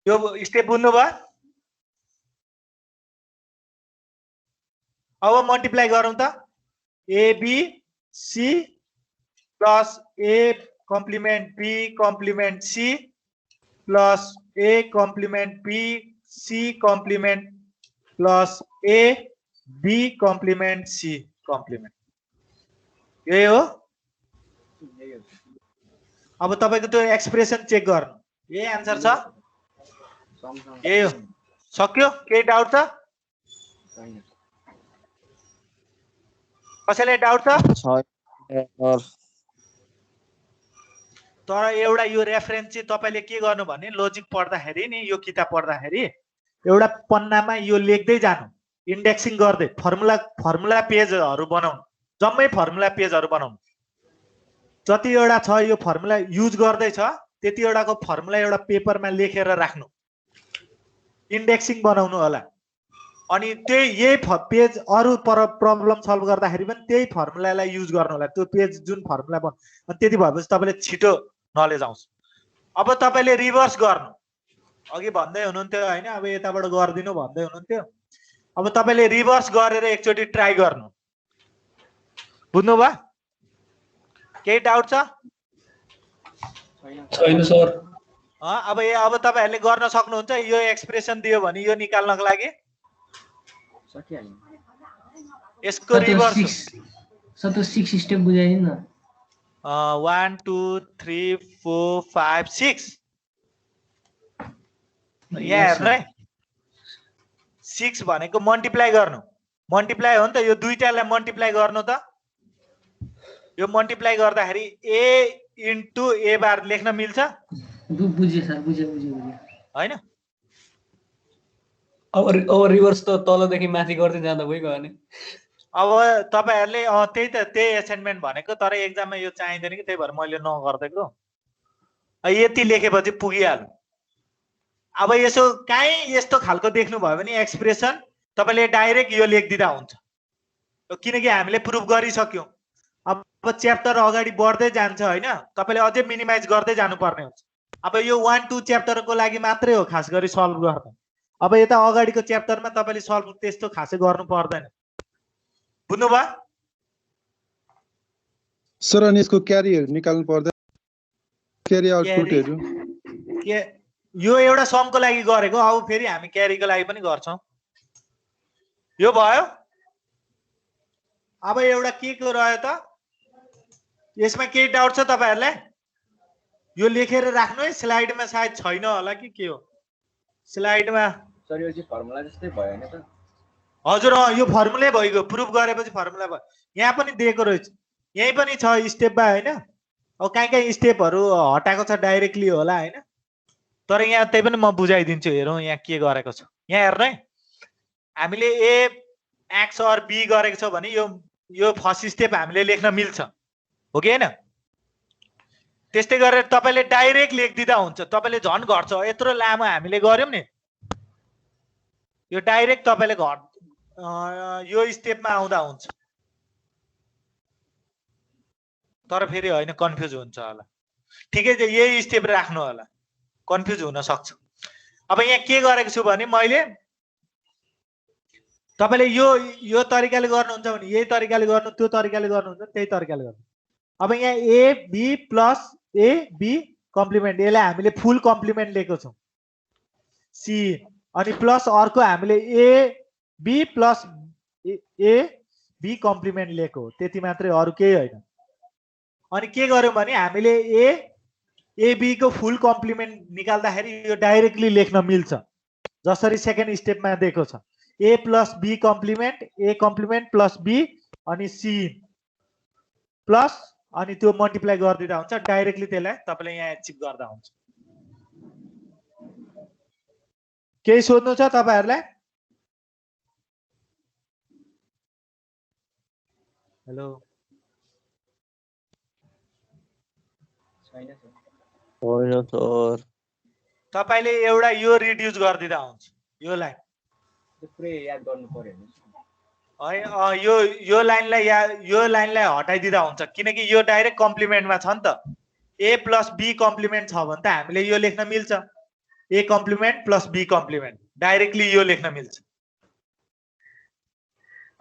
यो स्टेप बुझ्नु भयो? अब मल्टिप्लाई गरौँ त। A B C plus A complement B complement C plus A complement B C complement plus A B complement C complement. यही हो। अब तपाईको त्यो एक्सप्रेसन चेक गर्नु। यही आन्सर छ? यही हो। सक्यो? केही डाउट छ? कसैलाई डाउट छ? तर एउटा यो रेफरेन्स चाहिँ तपाईले के गर्नु भने लजिक पढ्दाखेरि नि यो किताब पढ्दाखेरि एउटा पन्नामा यो लेख्दै जानु, इन्डेक्सिङ गर्दै फर्मुला पेजहरु बनाउनु, जम्मै फर्मुला पेजहरु बनाउनु। जति एउटा छ यो फर्मुला युज गर्दै छ त्यति एउटाको फर्मुला एउटा पेपरमा लेखेर राख्नु, इन्डेक्सिङ बनाउनु होला। अनि त्यही यही पेज अरु प्रब्लम सल्भ गर्दाखेरि पनि त्यही फर्मुलालाई युज गर्नु होला, त्यो पेज जुन फर्मुला बन। अनि त्यति भएपछि तपाईले छिटो नलेज आउँछ। अब तपाईले रिभर्स गर्नु, अघि भन्दै हुनुहुन्थ्यो हैन, अब यताबाट गर्दिनु भन्दै हुनुहुन्थ्यो। अब तपाईले रिभर्स गरेर एकचोटी ट्राई गर्नु। बुझ्नु भयो? केही डाउट छ? छैन सर। अब तपाईहरुले गर्न सक्नुहुन्छ। यो एक्सप्रेसन दियो भने यो निकाल्नको लागि यसको रिभर्स सर 6 स्टेप बुझाइदिनु न। 1 2 3 4 5 6 यहाँ हेर्नु है। 6 भनेको मल्टिप्लाई गर्नु, मल्टिप्लाई हो नि त। यो दुईटालाई मल्टिप्लाई गर्नु त। यो मल्टिप्लाई गर्दाखेरि a इन्टु a बार लेख्न मिल्छ? बुझे सर, बुझे हैन? अब रिभर्स त तलदेखि माथि गर्दै जाँदा भइगयो नि। अब तपाईहरुले त्यही त त्यही असाइनमेन्ट भनेको, तर एक्जाममा यो चाहिँदैन कि, त्यही भएर मैले नगर्देको। यति लेखेपछि पुगिहाल्यो। अब यसो काहीँ यस्तो खालको देख्नु भयो भने एक्सप्रेसन तपाईले डाइरेक्ट यो लेखिदिदा हुन्छ, किनकि हामीले प्रुफ गरिसक्यौं। अब च्याप्टर अगाडि बढ्दै जान्छ हैन, तपाईले अझै मिनिमाइज गर्दै जानुपर्ने हुन्छ। अब यो 1 2 च्याप्टरको लागि मात्रै हो खास गरी सल्भ गर्न। अब यता अगाडिको च्याप्टरमा तपाईले सल्भ त्यस्तो खासै गर्नु पर्दैन। बुझ्नु भयो? सर अनि यसको क्यारीहरु निकाल्नु पर्दैन, क्यारी आउटपुटहरु। यो एउटा समको लागि गरेको, अब फेरि हामी क्यारीको लागि पनि गर्छौं। यो भयो। अब एउटा के को रह्यो त? यसमा केही डाउट छ तपाईहरुलाई? यो लेखेर राख्नु है, स्लाइडमा सायद छैन होला कि के हो। स्लाइडमा सर यो चाहिँ फर्मुला जस्तै भयो नि त? हजुर, यो फर्मुलै भइगयो। प्रुफ गरेपछि फर्मुला भयो। यहाँ पनि दिएको रहेछ, यही पनि छ स्टेप बाइ हैन। अब कहीँ स्टेपहरू हटाएको छ डाइरेक्टली होला हैन, तर यहाँ त्यही पनि म बुझाइदिन्छु। हेरौँ यहाँ के गरेको छ। यहाँ हेर्नु है, हामीले ए एक्स अर बी गरेको छ भने यो फर्स्ट स्टेप हामीले लेख्न मिल्छ, हो कि हैन? त्यस्तै गरेर तपाईले डाइरेक्ट लेखिदिँदा हुन्छ। तपाईले झन् घट्छ, यत्रो लामो हामीले गर्यौं नि, यो डाइरेक्ट तपाईले यो स्टेपमा आउँदा हुन्छ। तर फेरि होइन, कन्फ्युज हुन्छ होला। ठिकै छ, यही स्टेप राख्नु होला, कन्फ्युज हुन सक्छ। अब यहाँ के गरेको छु भने मैले, तपाईले यो तरिकाले गर्नुहुन्छ भने यही तरिकाले गर्नु, त्यो तरिकाले गर्नुहुन्छ त्यही तरिकाले गर्नु। अब यहाँ A B plus A B complement, यसलाई हामीले फुल कम्प्लिमेन्ट लिएको छौं सी, अनि प्लस अर्को हामीले A B plus A B complement लिएको, त्यति मात्रै, अरु केही होइन। अनि के गर्यौं भने हामीले ए बी को फुल कम्प्लिमेन्ट निकाल्दाखेरि यो डाइरेक्टली लेख्न मिल्छ, जसरी सेकेन्ड स्टेपमा दिएको छ। A plus B complement, A complement plus B अनि सी प्लस, अनि त्यो मल्टिप्लाई गरिदिँदा हुन्छ डाइरेक्टली। त्यसलाई तपाईले यहाँ एचिभ गर्दा हुन्छ। केही सोध्नु छ तपाईहरुलाई? हेलो, छैन सर। होइन सर, तपाईले एउटा यो रिड्युस गरिदिँदा हुन्छ, यो लाइन पुरै याद गर्नु पर्यो नि। यो लाइनलाई हटाइदिँदा हुन्छ, किनकि यो डाइरेक्ट कम्प्लिमेन्टमा छ नि त। ए प्लस बी कम्प्लिमेन्ट छ भने त हामीले यो लेख्न मिल्छ, A complement plus B complement, directly यो लेख्न मिल्छ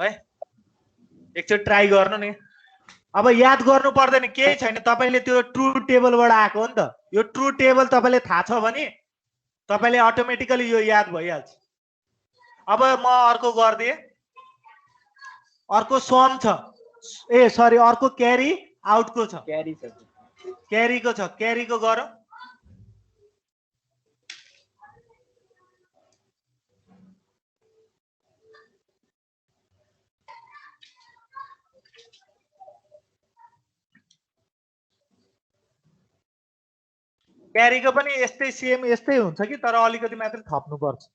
है। एकचोटि ट्राई गर्नु नि। अब याद गर्नु पर्दैन, केही छैन, तपाईले त्यो ट्रु टेबलबाट आएको हो नि त। यो ट्रु टेबल तपाईले थाहा छ भने तपाईले अटोमेटिकली यो याद भइहाल्छ। अब म अर्को गर्दिए, अर्को सम छ, ए सरी, अर्को क्यारी आउटको छ, क्यारी छ, क्यारीको छ, क्यारीको गरौँ। क्यारीको पनि यस्तै सेम यस्तै हुन्छ कि, तर अलिकति मात्र थप्नु पर्छ।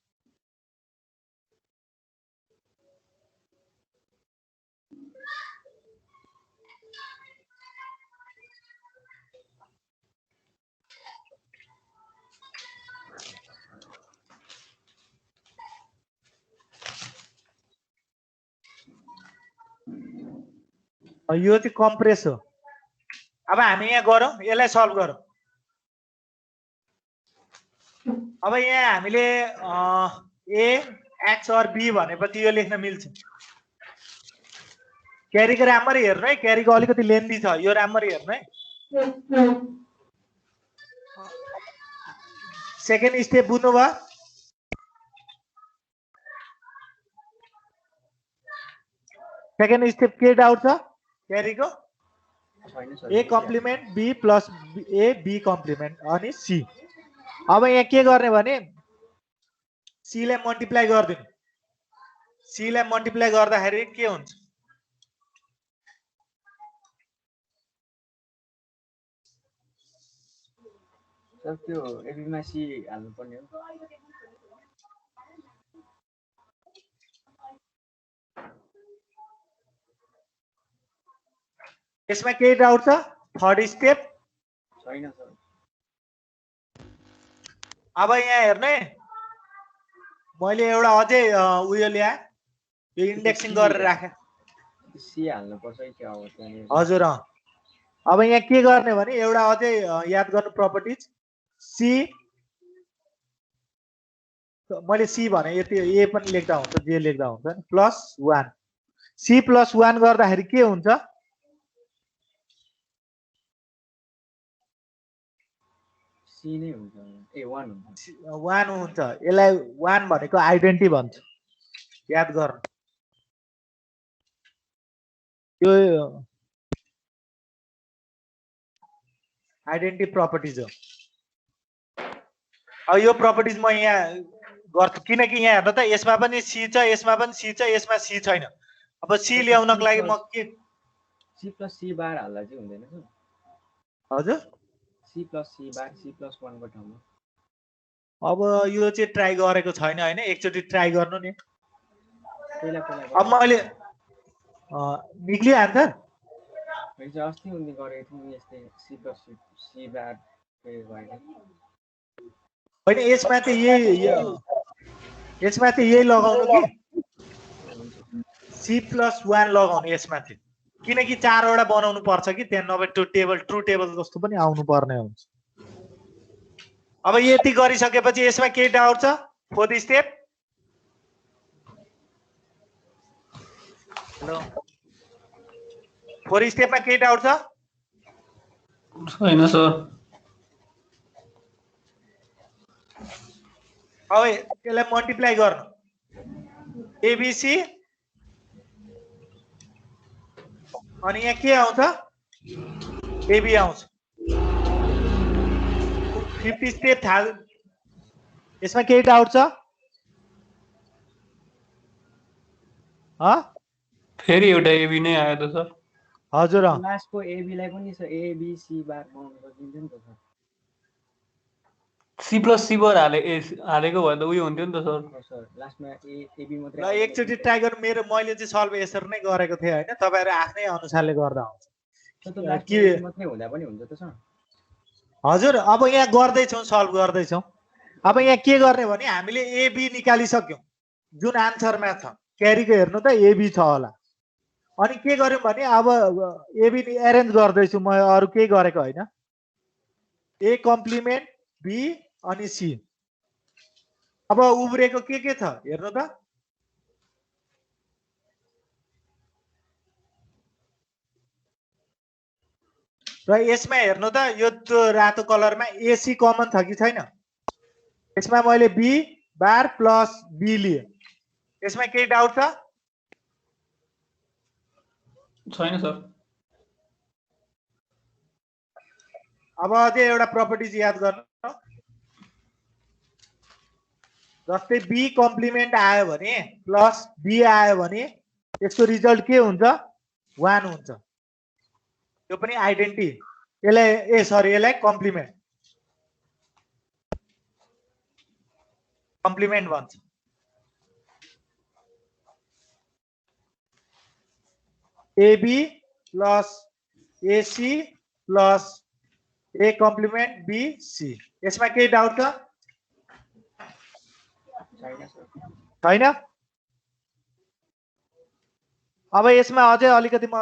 यो चाहिँ कम्प्रेस हो। अब हामी यहाँ गरौँ, यसलाई सल्भ गरौँ। अब यहाँ हामीले ए एक्स अर बी भनेपछि यो लेख्न मिल्छ। क्यारीको राम्ररी हेर्नु है, क्यारीको अलिकति लेन्दी छ, यो राम्ररी हेर्नु है। सेकेन्ड स्टेप बुझ्नुभयो? सेकेन्ड स्टेप के डाउट छ क्यारीको? A complement B plus A B complement अनि सी। अब यहाँ के गर्ने भने सी लाई मल्टिप्लाई गरिदिनु। सी लाई मल्टिप्लाई गर्दाखेरि के हुन्छ? सर त्यो एबीमा सी हाल्नु पर्ने हो। यसमा केही डाउट छ? थर्ड स्टेप छैन सर। अब यहाँ हेर्नु है, मैले एउटा अझै उयो ल्याए, यो इन्डेक्सिङ गरेर राखे। सी हाल्नु पर्छ है क्या? अब त्यहाँ हजुर। अब यहाँ के गर्ने भने एउटा अझै याद गर्नु प्रपर्टिज। सी, मैले सी भने यति ए पनि लेख्दा हुन्छ, जे लेख्दा हुन्छ नि, प्लस 1। सी प्लस 1 गर्दाखेरि के हुन्छ? सी नै हुन्छ। ए 1 हुन्छ। 1 हुन्छ। यसलाई 1 भनेको आइडेन्टिटी भन्छ, याद गर्नु। यो आइडेन्टिटी प्रपर्टिज हो। अब यो प्रपर्टिज म यहाँ गर्छु, किनकि यहाँ हेर्नु त, यसमा पनि सी छ, यसमा पनि सी छ, यसमा सी छैन। अब सी ल्याउनको लागि म के सी प्लस सी बार हाल्दा चाहिँ हुँदैन सर? हजुर सी प्लस सी बार सी प्लस 1 को ठाउँमा अब यो चाहिँ ट्राई गरेको छैन हैन एकचोटि ट्राई गर्नु नि पहिला अब मैले निक्लियो आन्सर हिजो अस्ति उनले गरेको थियौँ यस्तै सी प्लस सी बार प्रयोग गरेर होइन यसमा चाहिँ यही लगाउनु कि C+1 लगाउनु यसमा चाहिँ किनकि 4 वटा बनाउनु पर्छ कि त्यहाँ नभए ट्रु टेबल जस्तो पनि आउनु पर्ने हुन्छ अब यति गरिसकेपछि यसमा के डाउट छ फोर्थ स्टेप हेलो फोर्थ स्टेपमा के डाउट छ छैन सर अब त्यसलाई मल्टिप्लाई गर्नु एबीसी अनि यहाँ के आउँछ एबी आउँछ 50 स्टेप थाहा यसमा केही डाउट छ फेरि एउटा एबी नै आयो त सर हजुर लास्टको एबीलाई पनि सर एबीसी बार बनाउन सकिन्छ नि त सर सी प्लस सी बार हालेको भए त उयो हुन्थ्यो नि त सर सर लास्टमा एबी मात्रै ल एकचोटि ट्राई गर्नु मैले चाहिँ सल्भ यसरी नै गरेको थिएँ होइन तपाईँहरू आफ्नै अनुसारले गर्दा हुन्छ के मात्रै हुँदा पनि हुन्छ त सर हजुर अब यहाँ गर्दैछौँ सल्भ गर्दैछौँ अब यहाँ के गर्ने भने हामीले एबी निकालिसक्यौँ जुन आन्सरमा छ क्यारीको हेर्नु त एबी छ होला अनि के गर्यौँ भने अब एबी एरेन्ज गर्दैछु म अरू केही गरेको होइन ए कम्प्लिमेन्ट बी अनि सी अब उब्रेको के छ हेर्नु त र यसमा हेर्नु त यो रातो कलरमा एसी कमन छ कि छैन यसमा मैले बी बार प्लस बी लिए यसमा केही डाउट छ छैन सर अब अझै एउटा प्रपर्टिज याद गर्नु जस्तै बी कम्प्लिमेन्ट आयो भने प्लस बी आयो भने यसको रिजल्ट के हुन्छ 1 हुन्छ यो पनि आइडेन्टिटी यसलाई कम्प्लिमेन्ट भन्छ AB plus AC plus A complement B C यसमा केही डाउट छ छैन अब यसमा अझै अलिकति म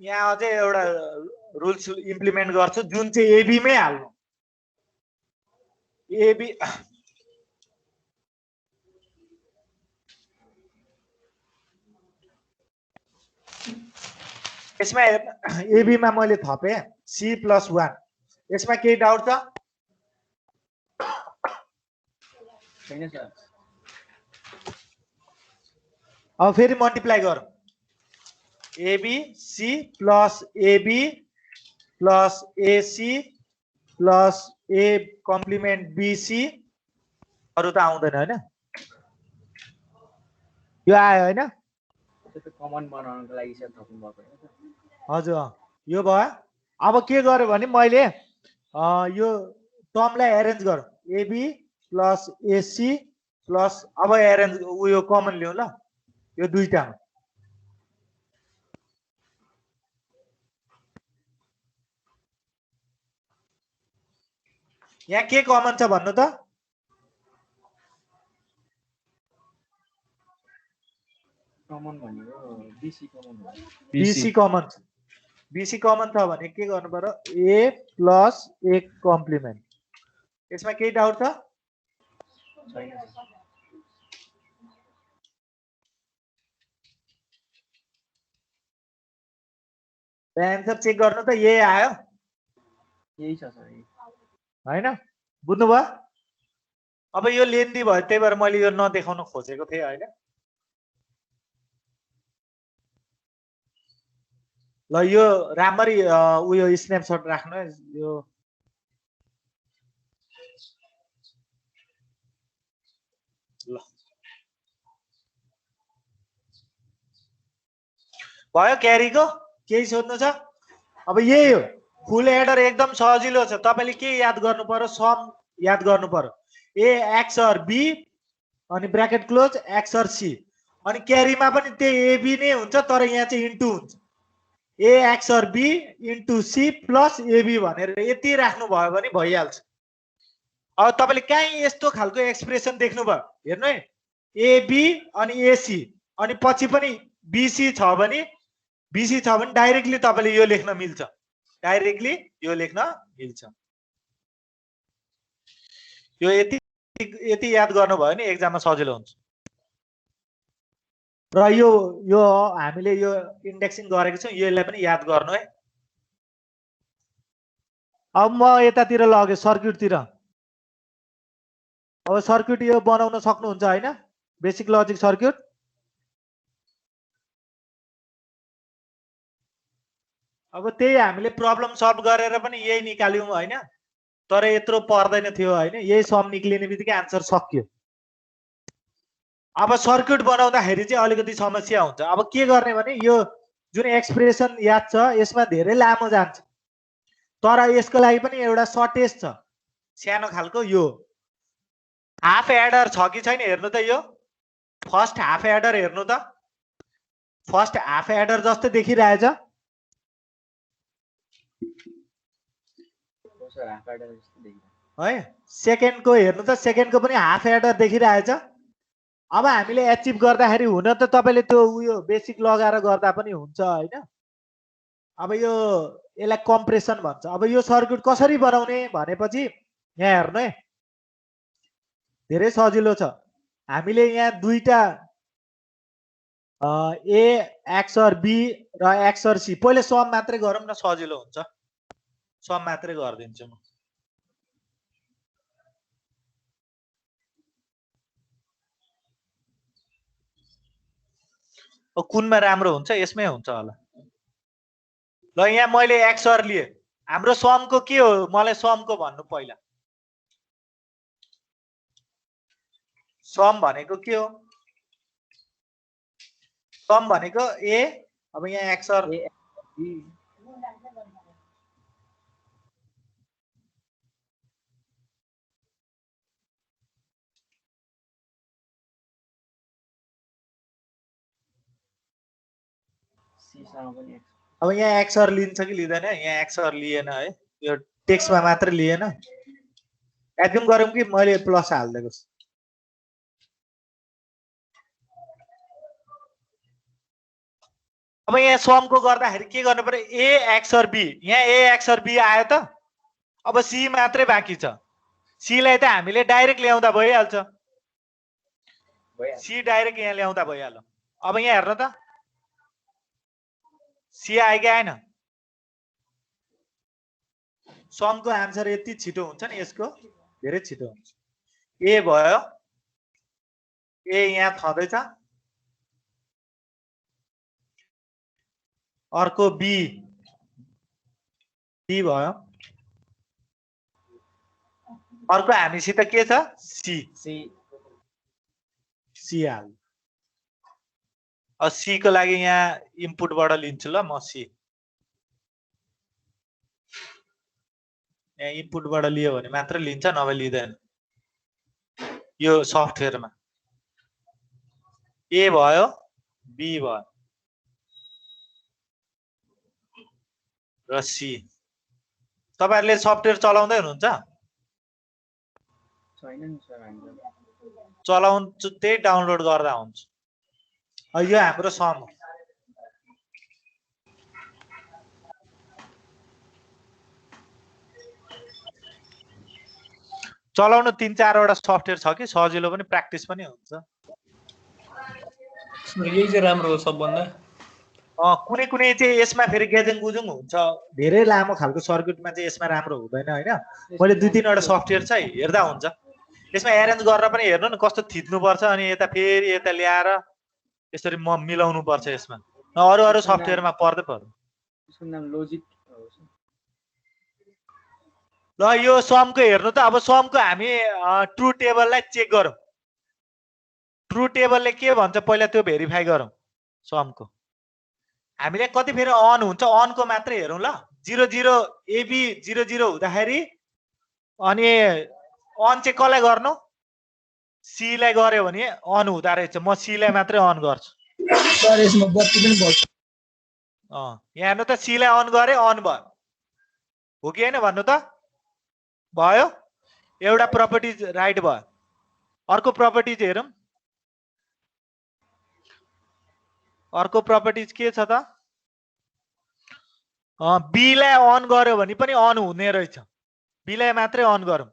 यहाँ अझै एउटा रुल्स इम्प्लिमेन्ट गर्छु जुन चाहिँ एबीमै हाल्नु एबी यसमा एबीमा मैले थपेँ C+1 यसमा केही डाउट छ छैन सर अब फेरि मल्टिप्लाई गरौँ AB C plus AB plus AC plus A complement BC अरू त आउँदैन होइन यो आयो होइन कमन बनाउनको लागि सर थप्नु भएको होइन हजुर यो भयो अब के गर्यो भने मैले यो टर्मलाई एरेन्ज गरौँ एबी प्लस एसी प्लस अब एरेन्ज उयो कमन लिउँ ल यो दुईटामा यहाँ के कमन छ भन्नु त कमन भनेको बीसी कमन हो बीसी कमन छ बीसी कमन छ भने के गर्नु पर्यो ए प्लस ए कम्प्लिमेन्ट यसमा केही डाउट छ छैन एन्सर चेक गर्नु त यही आयो यही छ सर हैन बुझ्नुभयो अब यो लेन्दी भयो त्यही भएर मैले यो नदेखाउन खोजेको थिएँ हैन ल यो राम्ररी उयो स्न्यापशट राख्नु है यो ल भयो क्यारीको केही सोध्नु छ अब यही हो फुल एडर एकदम सजिलो छ। तपाईले के याद गर्नु पर्यो? सम याद गर्नु पर्यो। ए एक्स अर बी अनि bracket close XOR C अनि क्यारीमा पनि त्यही एबी नै हुन्छ तर यहाँ चाहिँ इन्टु हुन्छ। A XOR B into C plus AB भनेर यति राख्नु भयो भने भइहाल्छ। अब तपाईले कहीँ यस्तो खालको एक्सप्रेसन देख्नुभयो हेर्नु है, एबी अनि एसी अनि पछि पनि बीसी छ भने डाइरेक्टली तपाईले यो लेख्न मिल्छ, डाइरेक्टली यो लेख्न मिल्छ। यो यति याद गर्नुभयो भने एक्जाममा सजिलो हुन्छ। र यो हामीले यो इन्डेक्सिङ गरेको छौँ, यसलाई पनि याद गर्नु है। अब म यतातिर लगे सर्किटतिर। अब सर्किट यो बनाउन सक्नुहुन्छ हैन? Basic logic circuit. अब त्यही हामीले प्रब्लम सल्भ गरेर पनि यही निकाल्यौं हैन, तर यत्रो पर्दैन थियो हैन। यही सम निक्लिने बित्तिकै आन्सर सकियो। अब सर्किट बनाउँदाखेरि चाहिँ अलिकति समस्या हुन्छ। अब के गर्ने भने यो जुन एक्सप्रेसन याद छ यसमा धेरै लामो जान्छ, तर यसको लागि पनि एउटा सर्टेज छ सानो खालको। यो हाफ एडर छ कि छैन हेर्नु त। यो फर्स्ट हाफ एडर हेर्नु त, फर्स्ट हाफ एडर जस्तो देखिरहेछ है। सेकेन्डको हेर्नु त, सेकेन्डको पनि हाफ एडर देखिरहेछ। अब हामीले एचिभ गर्दाखेरि हुन त तपाईले त्यो उयो बेसिक लगाएर गर्दा पनि हुन्छ हैन। अब यो यसलाई कम्प्रेसन भन्छ। अब यो सर्किट कसरी बनाउने भनेपछि यहाँ हेर्नु है, धेरै सजिलो छ। हामीले यहाँ दुईटा ए एक्स अर बी र एक्स अर सी पहिले सम मात्रै गरौँ न, सजिलो हुन्छ। सम मात्रै गरिदिन्छु म। कुनमा राम्रो हुन्छ? यसमै हुन्छ होला। ल यहाँ मैले एक्स अर लिए। हाम्रो समको के हो? मलाई समको भन्नु पहिला। सम भनेको के हो? सम भनेको ए। अब यहाँ एक्स अर अब यहाँ एक्स अर लिन्छ कि लिँदैन? यहाँ एक्स अर लिएन है, यो टेक्स्टमा मात्र लिएन। एज्युम गरौँ कि मैले प्लस हाल्दिएको छु। अब यहाँ समको गर्दाखेरि के गर्नु पर्यो? A XOR be. यहाँ ए एक्स अर बी आयो त। अब सी मात्रै बाँकी छ। सी लाई त हामीले डाइरेक्ट ल्याउँदा भइहाल्छ। सी डाइरेक्ट यहाँ ल्याउँदा भइहाल्यो। अब यहाँ हेर्नु त, सी आयो कि आएन? समको आन्सर यति छिटो हुन्छ नि, यसको धेरै छिटो हुन्छ। ए भयो, ए यहाँ थदैछ, अर्को बी, बी भयो, अर्को हामीसित के छ? सी, सी हाल्नु। अब सी को लागि यहाँ इनपुटबाट लिन्छु ल म। सी यहाँ इनपुटबाट लियो भने मात्र लिन्छ, नभए लिँदैन यो सफ्टवेयरमा। ए भयो, बी भयो र सी। तपाईहरुले सफ्टवेयर चलाउँदै हुनुहुन्छ? छैन नि सर, हामी चलाउँछु, त्यही डाउनलोड गर्दा हुन्छ। यो हाम्रो सम हो। चलाउनु 3-4 वटा सफ्टवेयर छ कि सजिलो पनि, प्र्याक्टिस पनि हुन्छ। यही चाहिँ राम्रो हो सबभन्दा। कुनै कुनै चाहिँ यसमा फेरि गेजेङ गुजुङ हुन्छ, धेरै लामो खालको सर्किटमा चाहिँ यसमा राम्रो हुँदैन हैन। मैले 2-3 वटा सफ्टवेयर छ, हेर्दा हुन्छ। यसमा एरेन्ज गरेर पनि हेर्नु न कस्तो थिच्नुपर्छ, अनि यता फेरि यता ल्याएर यसरी मिलाउनु पर्छ यसमा। अरु अरु सफ्टवेयरमा पर्दै पर्यो। यसको नाम लजिक हो। ल यो समको हेर्नु त। अब समको हामी ट्रु टेबललाई चेक गरौँ। ट्रु टेबलले के भन्छ पहिला त्यो भेरिफाई गरौँ। समको हामीले कति फेरि अन हुन्छ, अनको मात्रै हेरौँ ल। 0 0 AB 0 0 हुँदाखेरि अनि अन चाहिँ कसलाई गर्नु सी लाई गर्यो भने अन हुँदा रहेछ म सी लाई मात्रै अन गर्छु सर यसमा बत्ती पनि बल्छ यहाँ हेर्नु त सी लाई अन गरे अन भयो हो कि हैन भन्नु त भयो एउटा प्रपर्टिज राइट भयो अर्को प्रपर्टिज हेरौँ अर्को प्रपर्टिज के छ त बी लाई अन गर्यो भने पनि अन हुने रहेछ बी लाई मात्रै अन गरौँ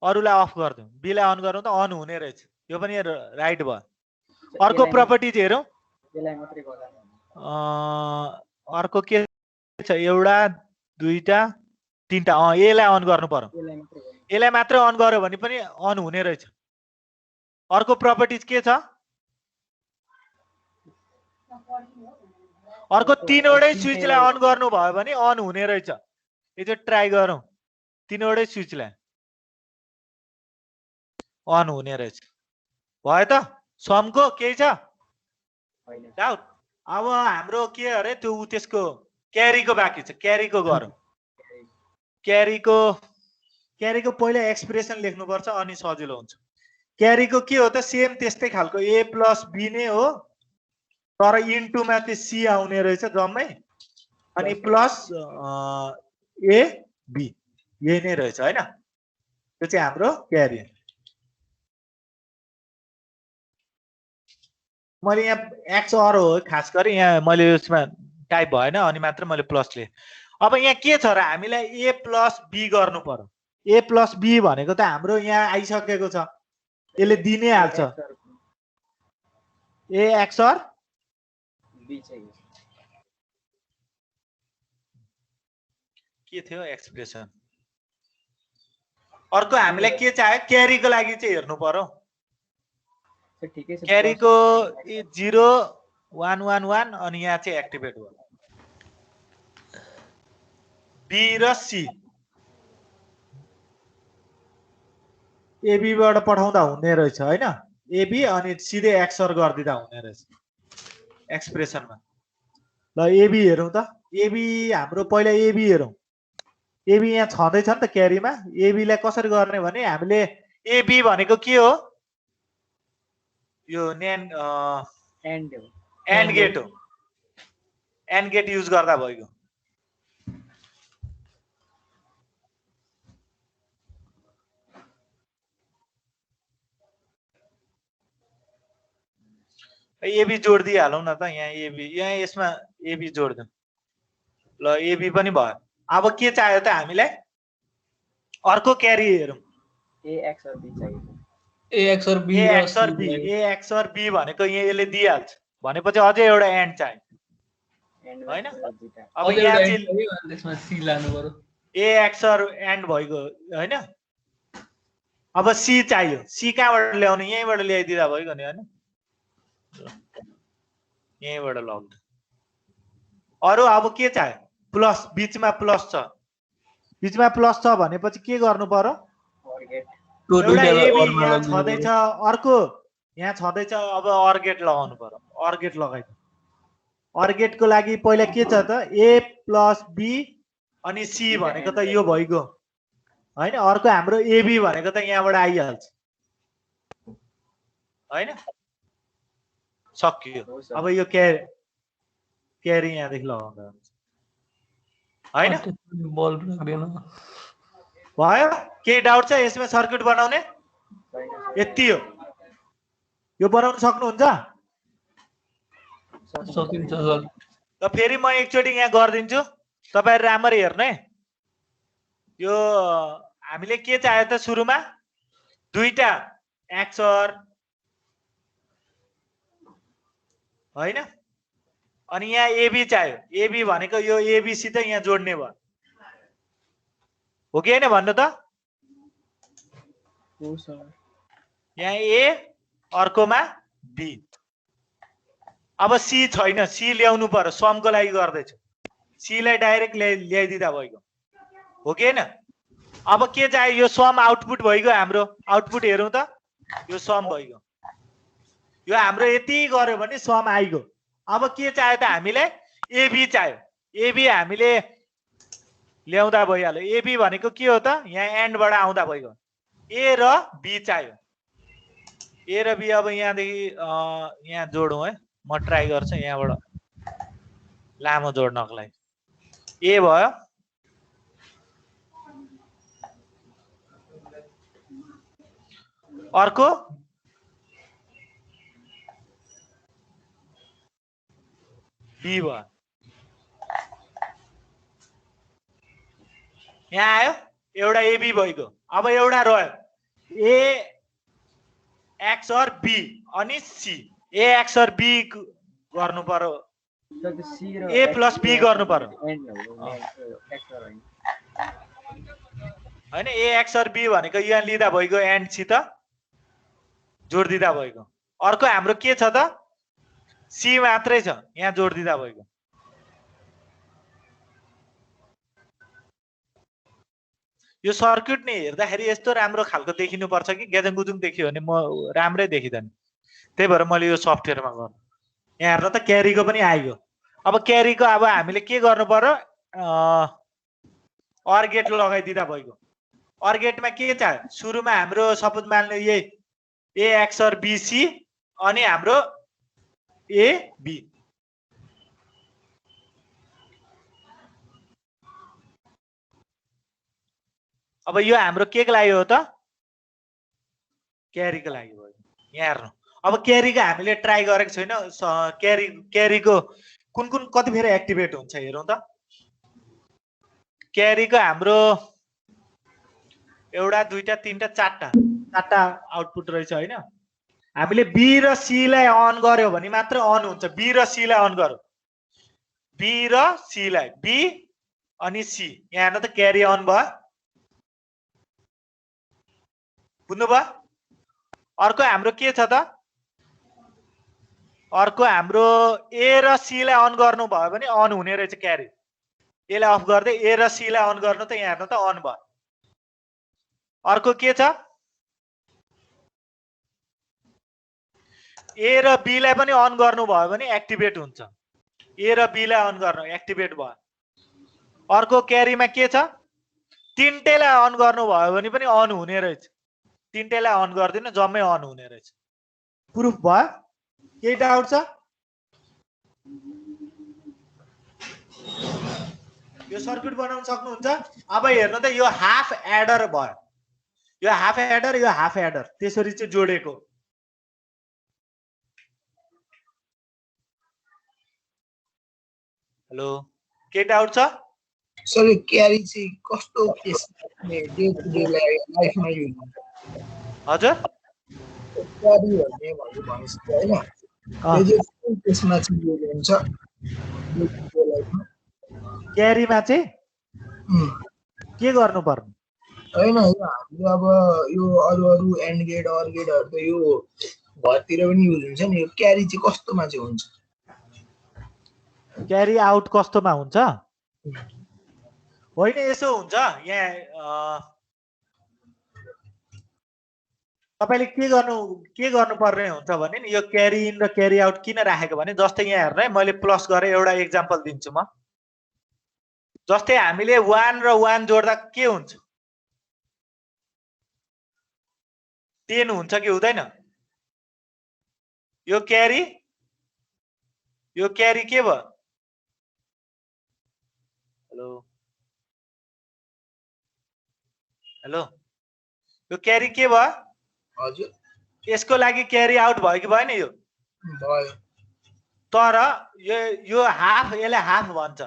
अरूलाई अफ गरिदिउँ बी लाई अन गरौँ त अन हुने रहेछ यो पनि राइट भयो अर्को प्रपर्टिज हेरौँ अर्को के छ एउटा दुईटा तीनटा ए लाई अन गर्नु पर्यो ए लाई मात्रै अन गर्यो भने पनि अन हुने रहेछ अर्को प्रपर्टिज के छ अर्को तीनवटै स्विचलाई अन गर्नु भयो भने अन हुने रहेछ यो चाहिँ ट्राई गरौँ तीनवटै स्विचलाई अन हुने रहेछ भयो त समको केही छ डाउट अब हाम्रो के अरे त्यो त्यसको क्यारीको बाँकी छ क्यारीको गरौँ क्यारीको पहिला एक्सप्रेसन लेख्नुपर्छ अनि सजिलो हुन्छ क्यारीको के हो त सेम त्यस्तै खालको ए प्लस बी नै हो तर इन्टुमा त्यो सी आउने रहेछ जम्मै अनि प्लस ए बी यही नै रहेछ हैन त्यो चाहिँ हाम्रो क्यारी मैले यहाँ एक्स अर हो खास गरी यहाँ मैले यसमा टाइप भएन अनि मात्र मैले प्लस लेखेँ अब यहाँ के छ र हामीलाई ए प्लस बी गर्नु पर्यो ए प्लस बी भनेको त हाम्रो यहाँ आइसकेको छ यसले दिनै हाल्छ ए एक्स अर के थियो एक्सप्रेसन अर्को हामीलाई के चाहियो क्यारीको लागि चाहिँ हेर्नु पर्यो क्यारीको 0 1 1 1 अनि यहाँ चाहिँ एक्टिभेट भयो बी र सी एबी बाट पठाउँदा हुने रहेछ हैन एबी अनि सिधै एक्सर गरिदिँदा हुने रहेछ एक्सप्रेसनमा ल एबी हेरौँ त एबी हाम्रो पहिला एबी हेरौँ एबी यहाँ छँदैछ नि त क्यारीमा एबी लाई कसरी गर्ने भने हामीले एबी भनेको के हो यो एन्ड गेट हो एन्ड गेट युज गर्दा भइगयो एबी जोड दिइहालौँ न त यहाँ एबी यहाँ यसमा एबी जोड्दिउँ ल एबी पनि भयो अब के चाहियो त हामीलाई अर्को क्यारी हेरौँ ए एक्स अर बी चाहियो ए एक्स अर बी भनेको यहाँ यसले दिइहाल्छ भनेपछि अझै एउटा एन्ड चाहियो हैन अब यहाँ चाहिँ त्यसमा सी लानु पर्यो ए एक्स अर एन्ड भइगयो हैन अब सी चाहियो सी कहाँबाट ल्याउने यहीँबाट ल्याइदिँदा भइगयो नि हैन यहीँबाट लग्नु अरु अब के चाहियो प्लस बीचमा प्लस छ भनेपछि के गर्नु पर्यो एउटा एबी यहाँ छँदैछ अर्को यहाँ छँदैछ अब अर्गेट लगाउनु पर्यो अर्गेट लगाइदिनु अर्गेटको लागि पहिला के छ त ए प्लस बी अनि सी भनेको त यो भइगयो हैन अर्को हाम्रो एबी भनेको त यहाँबाट आइहाल्छ हैन सकियो अब यो क्यारी यहाँदेखि लगाउँदा हैन बल राख्दैन भयो के डाउट छ यसमा सर्किट बनाउने यति हो यो बनाउन सक्नुहुन्छ सकिन्छ सर त फेरि म एकचोटि यहाँ गरिदिन्छु तपाईहरु राम्ररी हेर्नु है यो हामीले के चाहियो त सुरुमा दुईटा एक्सर हैन अनि यहाँ एबी चाहियो एबी भनेको यो एबीसी त यहाँ जोड्ने भयो हो कि हैन भन्नु त यहाँ ए अर्कोमा बी अब सी छैन सी ल्याउनु पर्यो समको लागि गर्दैछु सी लाई डाइरेक्ट ल्याइदिँदा भइगयो हो कि हैन अब के चाहियो यो सम आउटपुट भइगयो हाम्रो आउटपुट हेरौँ त यो सम भइगयो यो हाम्रो यति गर्यो भने सम आइगयो अब के चाहियो त हामीलाई एबी चाहियो एबी हामीले ल्याउँदा भइहाल्यो। एबी भनेको के हो त? यहाँ एन्डबाट आउँदा भइगयो। ए र बी चाहियो। ए र बी अब यहाँदेखि यहाँ जोडौँ है, म ट्राई गर्छु यहाँबाट लामो जोड्नको लागि। ए भयो, अर्को बी भयो। यहाँ आयो एउटा एबी भइगयो। अब एउटा रह्यो ए एक्स और बी अनि सी। ए एक्स और बी गर्नु पर्यो, ए प्लस बी गर्नु पर्यो हैन। ए एक्स और बी भनेको यहाँ लिँदा भइगयो एन्डसित जोडिदिँदा भइगयो। अर्को हाम्रो के छ त? सी मात्रै छ, यहाँ जोडिदिँदा भइगयो। यो सर्किट नि हेर्दाखेरि यस्तो राम्रो खालको देखिनु पर्छ कि गेजङ गुजुङ देखियो भने म राम्रै देखिँदैन। त्यही भएर मैले यो सफ्टवेयरमा गर्नु। यहाँ हेर्न त क्यारीको पनि आइगयो। अब क्यारीको अब हामीले के गर्नु पर्यो? अर गेट लगाइदिँदा भइगयो। अर गेटमा के चाहियो? सुरुमा हाम्रो सपोज मान्नु यही ए एक्स और बी सी अनि हाम्रो ए बी। अब यो हाम्रो के को लागि हो त? क्यारीको लागि भयो। यहाँ हेर्नु, अब क्यारीको हामीले ट्राई गरेको छैन। क्यारीको कुन कुन कतिखेर एक्टिभेट हुन्छ हेरौँ त। क्यारीको हाम्रो एउटा दुईटा तीनटा चारटा आउटपुट रहेछ हैन। हामीले बी र सी लाई अन गर्यो भने मात्र अन हुन्छ। बी र सी लाई अन गर्यो, बी र सी लाई, बी अनि सी। यहाँ हेर्नु त क्यारी अन भयो, बुझ्नुभयो? अर्को हाम्रो के छ त? अर्को हाम्रो ए र सी लाई अन गर्नु भयो भने अन हुने रहेछ क्यारी। यसलाई अफ गर्दै ए र सी लाई अन गर्नु त यहाँ हेर्नु त अन भयो। अर्को के छ? ए र बी लाई पनि अन गर्नु भयो भने एक्टिभेट हुन्छ। ए र बी लाई अन गर्नु एक्टिभेट भयो। अर्को क्यारीमा के छ? तीनटैलाई अन गर्नु भयो भने पनि अन हुने रहेछ। तीनटैलाई अन गर्दिनु, जम्मै अन हुने रहेछ। प्रुफ भयो? केही डाउट छ? यो सर्किट बनाउन सक्नुहुन्छ? अब हेर्नु त यो हाफ एडर भयो। यो हाफ एडर, यो हाफ एडर त्यसरी चाहिँ जोडेको। हेलो, के डाउट छ? सर क्यारी चाहिँ कस्तो केस डे टु डे लाइफमा युज हुन्छ? हजुर, क्यारी भन्ने भनेपछि हैन, यो चाहिँ केसमा चाहिँ युज हुन्छ डे टु डे लाइफमा? क्यारीमा चाहिँ के गर्नु पर्ने? हैन, यो हामीले अब यो अरु एन्ड गेट अर गेटहरु त यो घरतिर पनि युज हुन्छ नि। यो क्यारी चाहिँ कस्तोमा चाहिँ हुन्छ? क्यारी आउट कस्तोमा हुन्छ? होइन, यसो हुन्छ। यहाँ तपाईले के गर्नु पर्ने हुन्छ भने नि, यो क्यारी इन र क्यारी आउट किन राखेको भने जस्तै यहाँ हेर्नु है, मैले प्लस गरेँ। एउटा एक्जाम्पल दिन्छु म। जस्तै हामीले 1 र 1 जोड्दा के हुन्छ? 10 हुन्छ कि हुँदैन? यो क्यारी के भयो? हेलो, यो क्यारी के भयो? हजुर, यसको लागि क्यारी आउट भयो कि भएन? यो भयो। तर यो हाफ, यसलाई हाफ भन्छ।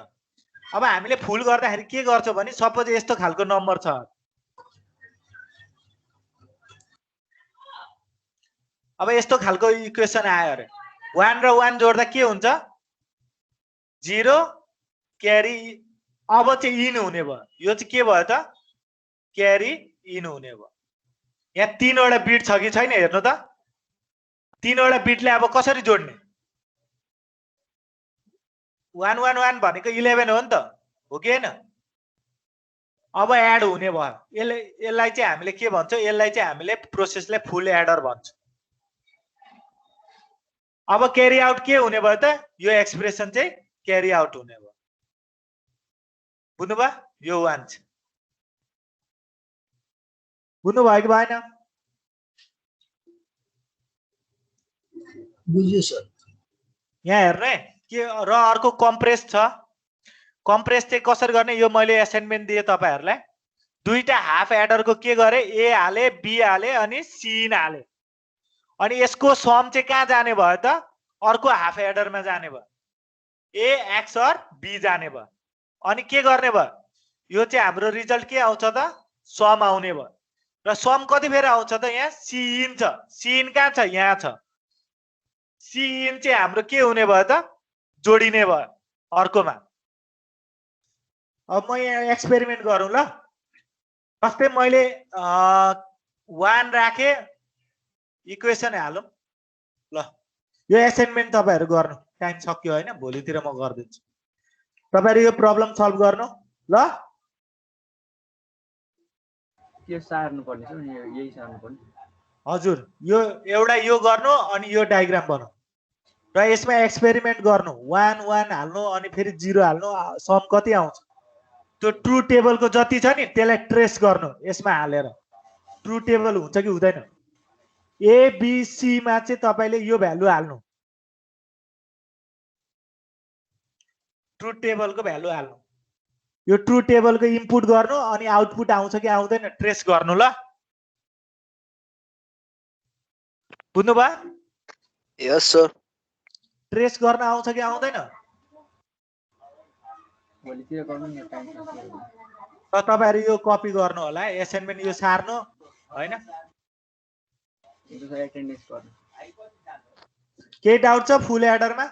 अब हामीले फुल गर्दाखेरि के गर्छौं भने सपोज यस्तो खालको नम्बर छ। अब यस्तो खालको इक्वेसन आयो अरे, 1 र 1 जोड्दा के हुन्छ? 0 क्यारी। अब चाहिँ इन हुने भयो। यो चाहिँ के भयो त? क्यारी इन हुने भयो। यहाँ 3 वटा बिट छ कि छैन हेर्नु त। 3 वटा बिटले अब कसरी जोड्ने? 1 1 1 भनेको 11 हो नि त, हो कि हैन? अब एड हुने भयो। यसलाई चाहिँ हामीले के भन्छौं? यसलाई चाहिँ हामीले प्रोसेसलाई फुल एडर भन्छौं। अब क्यारी आउट के हुने भयो त? यो एक्सप्रेसन चाहिँ क्यारी आउट हुने भयो। बुझ्नुभयो? यो 1 छ। बुझ्नु भयो कि भएन? बुझ्यो सर। यहाँ हेर्ने के र अर्को कम्प्रेस छ। कम्प्रेस चाहिँ कसरी गर्ने यो मैले असाइनमेन्ट दिए तपाईहरुलाई। दुईटा हाफ एडरको के गरे, ए हाले, बी हाले अनि सी इन हाले। अनि यसको सम चाहिँ कहाँ जाने भयो त? अर्को हाफ एडरमा जाने भयो। ए एक्स और बी जाने भयो। अनि के गर्ने भयो? यो चाहिँ हाम्रो रिजल्ट के आउँछ त? सम आउने भयो। र सम कति फेर आउँछ त? यहाँ सी इन छ। सी इन कहाँ छ? यहाँ छ। सी इन चाहिँ हाम्रो के हुने भयो त? जोडिने भयो अर्कोमा। अब म यहाँ एक्सपेरिमेन्ट गरौँ ल। जस्तै मैले 1 राखे, इक्वेसन हालौँ ल। यो असाइनमेन्ट तपाईहरु गर्नु। टाइम सक्यो हैन? भोलितिर म गर्दिन्छु। तपाईहरु यो प्रब्लम सल्भ गर्नु ल। के सार्नु पर्ने छ? यही सार्नु पर्ने। हजुर, यो एउटा यो गर्नु अनि यो डायग्राम बनाऊ र यसमा एक्सपेरिमेन्ट गर्नु। 1 1 हाल्नु अनि फेरि 0 हाल्नु, सम कति आउँछ? त्यो ट्रु टेबलको जति छ नि त्यसलाई ट्रेस गर्नु यसमा हालेर। ट्रु टेबल हुन्छ कि हुँदैन? ए बी सी मा चाहिँ तपाईले यो भ्यालु हाल्नु। ट्रु टेबलको भ्यालु हाल्नु। यो ट्रु टेबलको इनपुट गर्नु अनि आउटपुट आउँछ कि आउँदैन ट्रेस गर्नु ल। बुझ्नु भयो? यस सर। ट्रेस गर्न आउँछ कि आउँदैन? भोलितिर गर्नु नि, टाइम सक्यो। त तपाईहरु यो कपी गर्नु होला, असाइनमेन्ट यो सार्नु हैन? एटेन्डेन्स गर्नु। केही डाउट छ फुल एडरमा?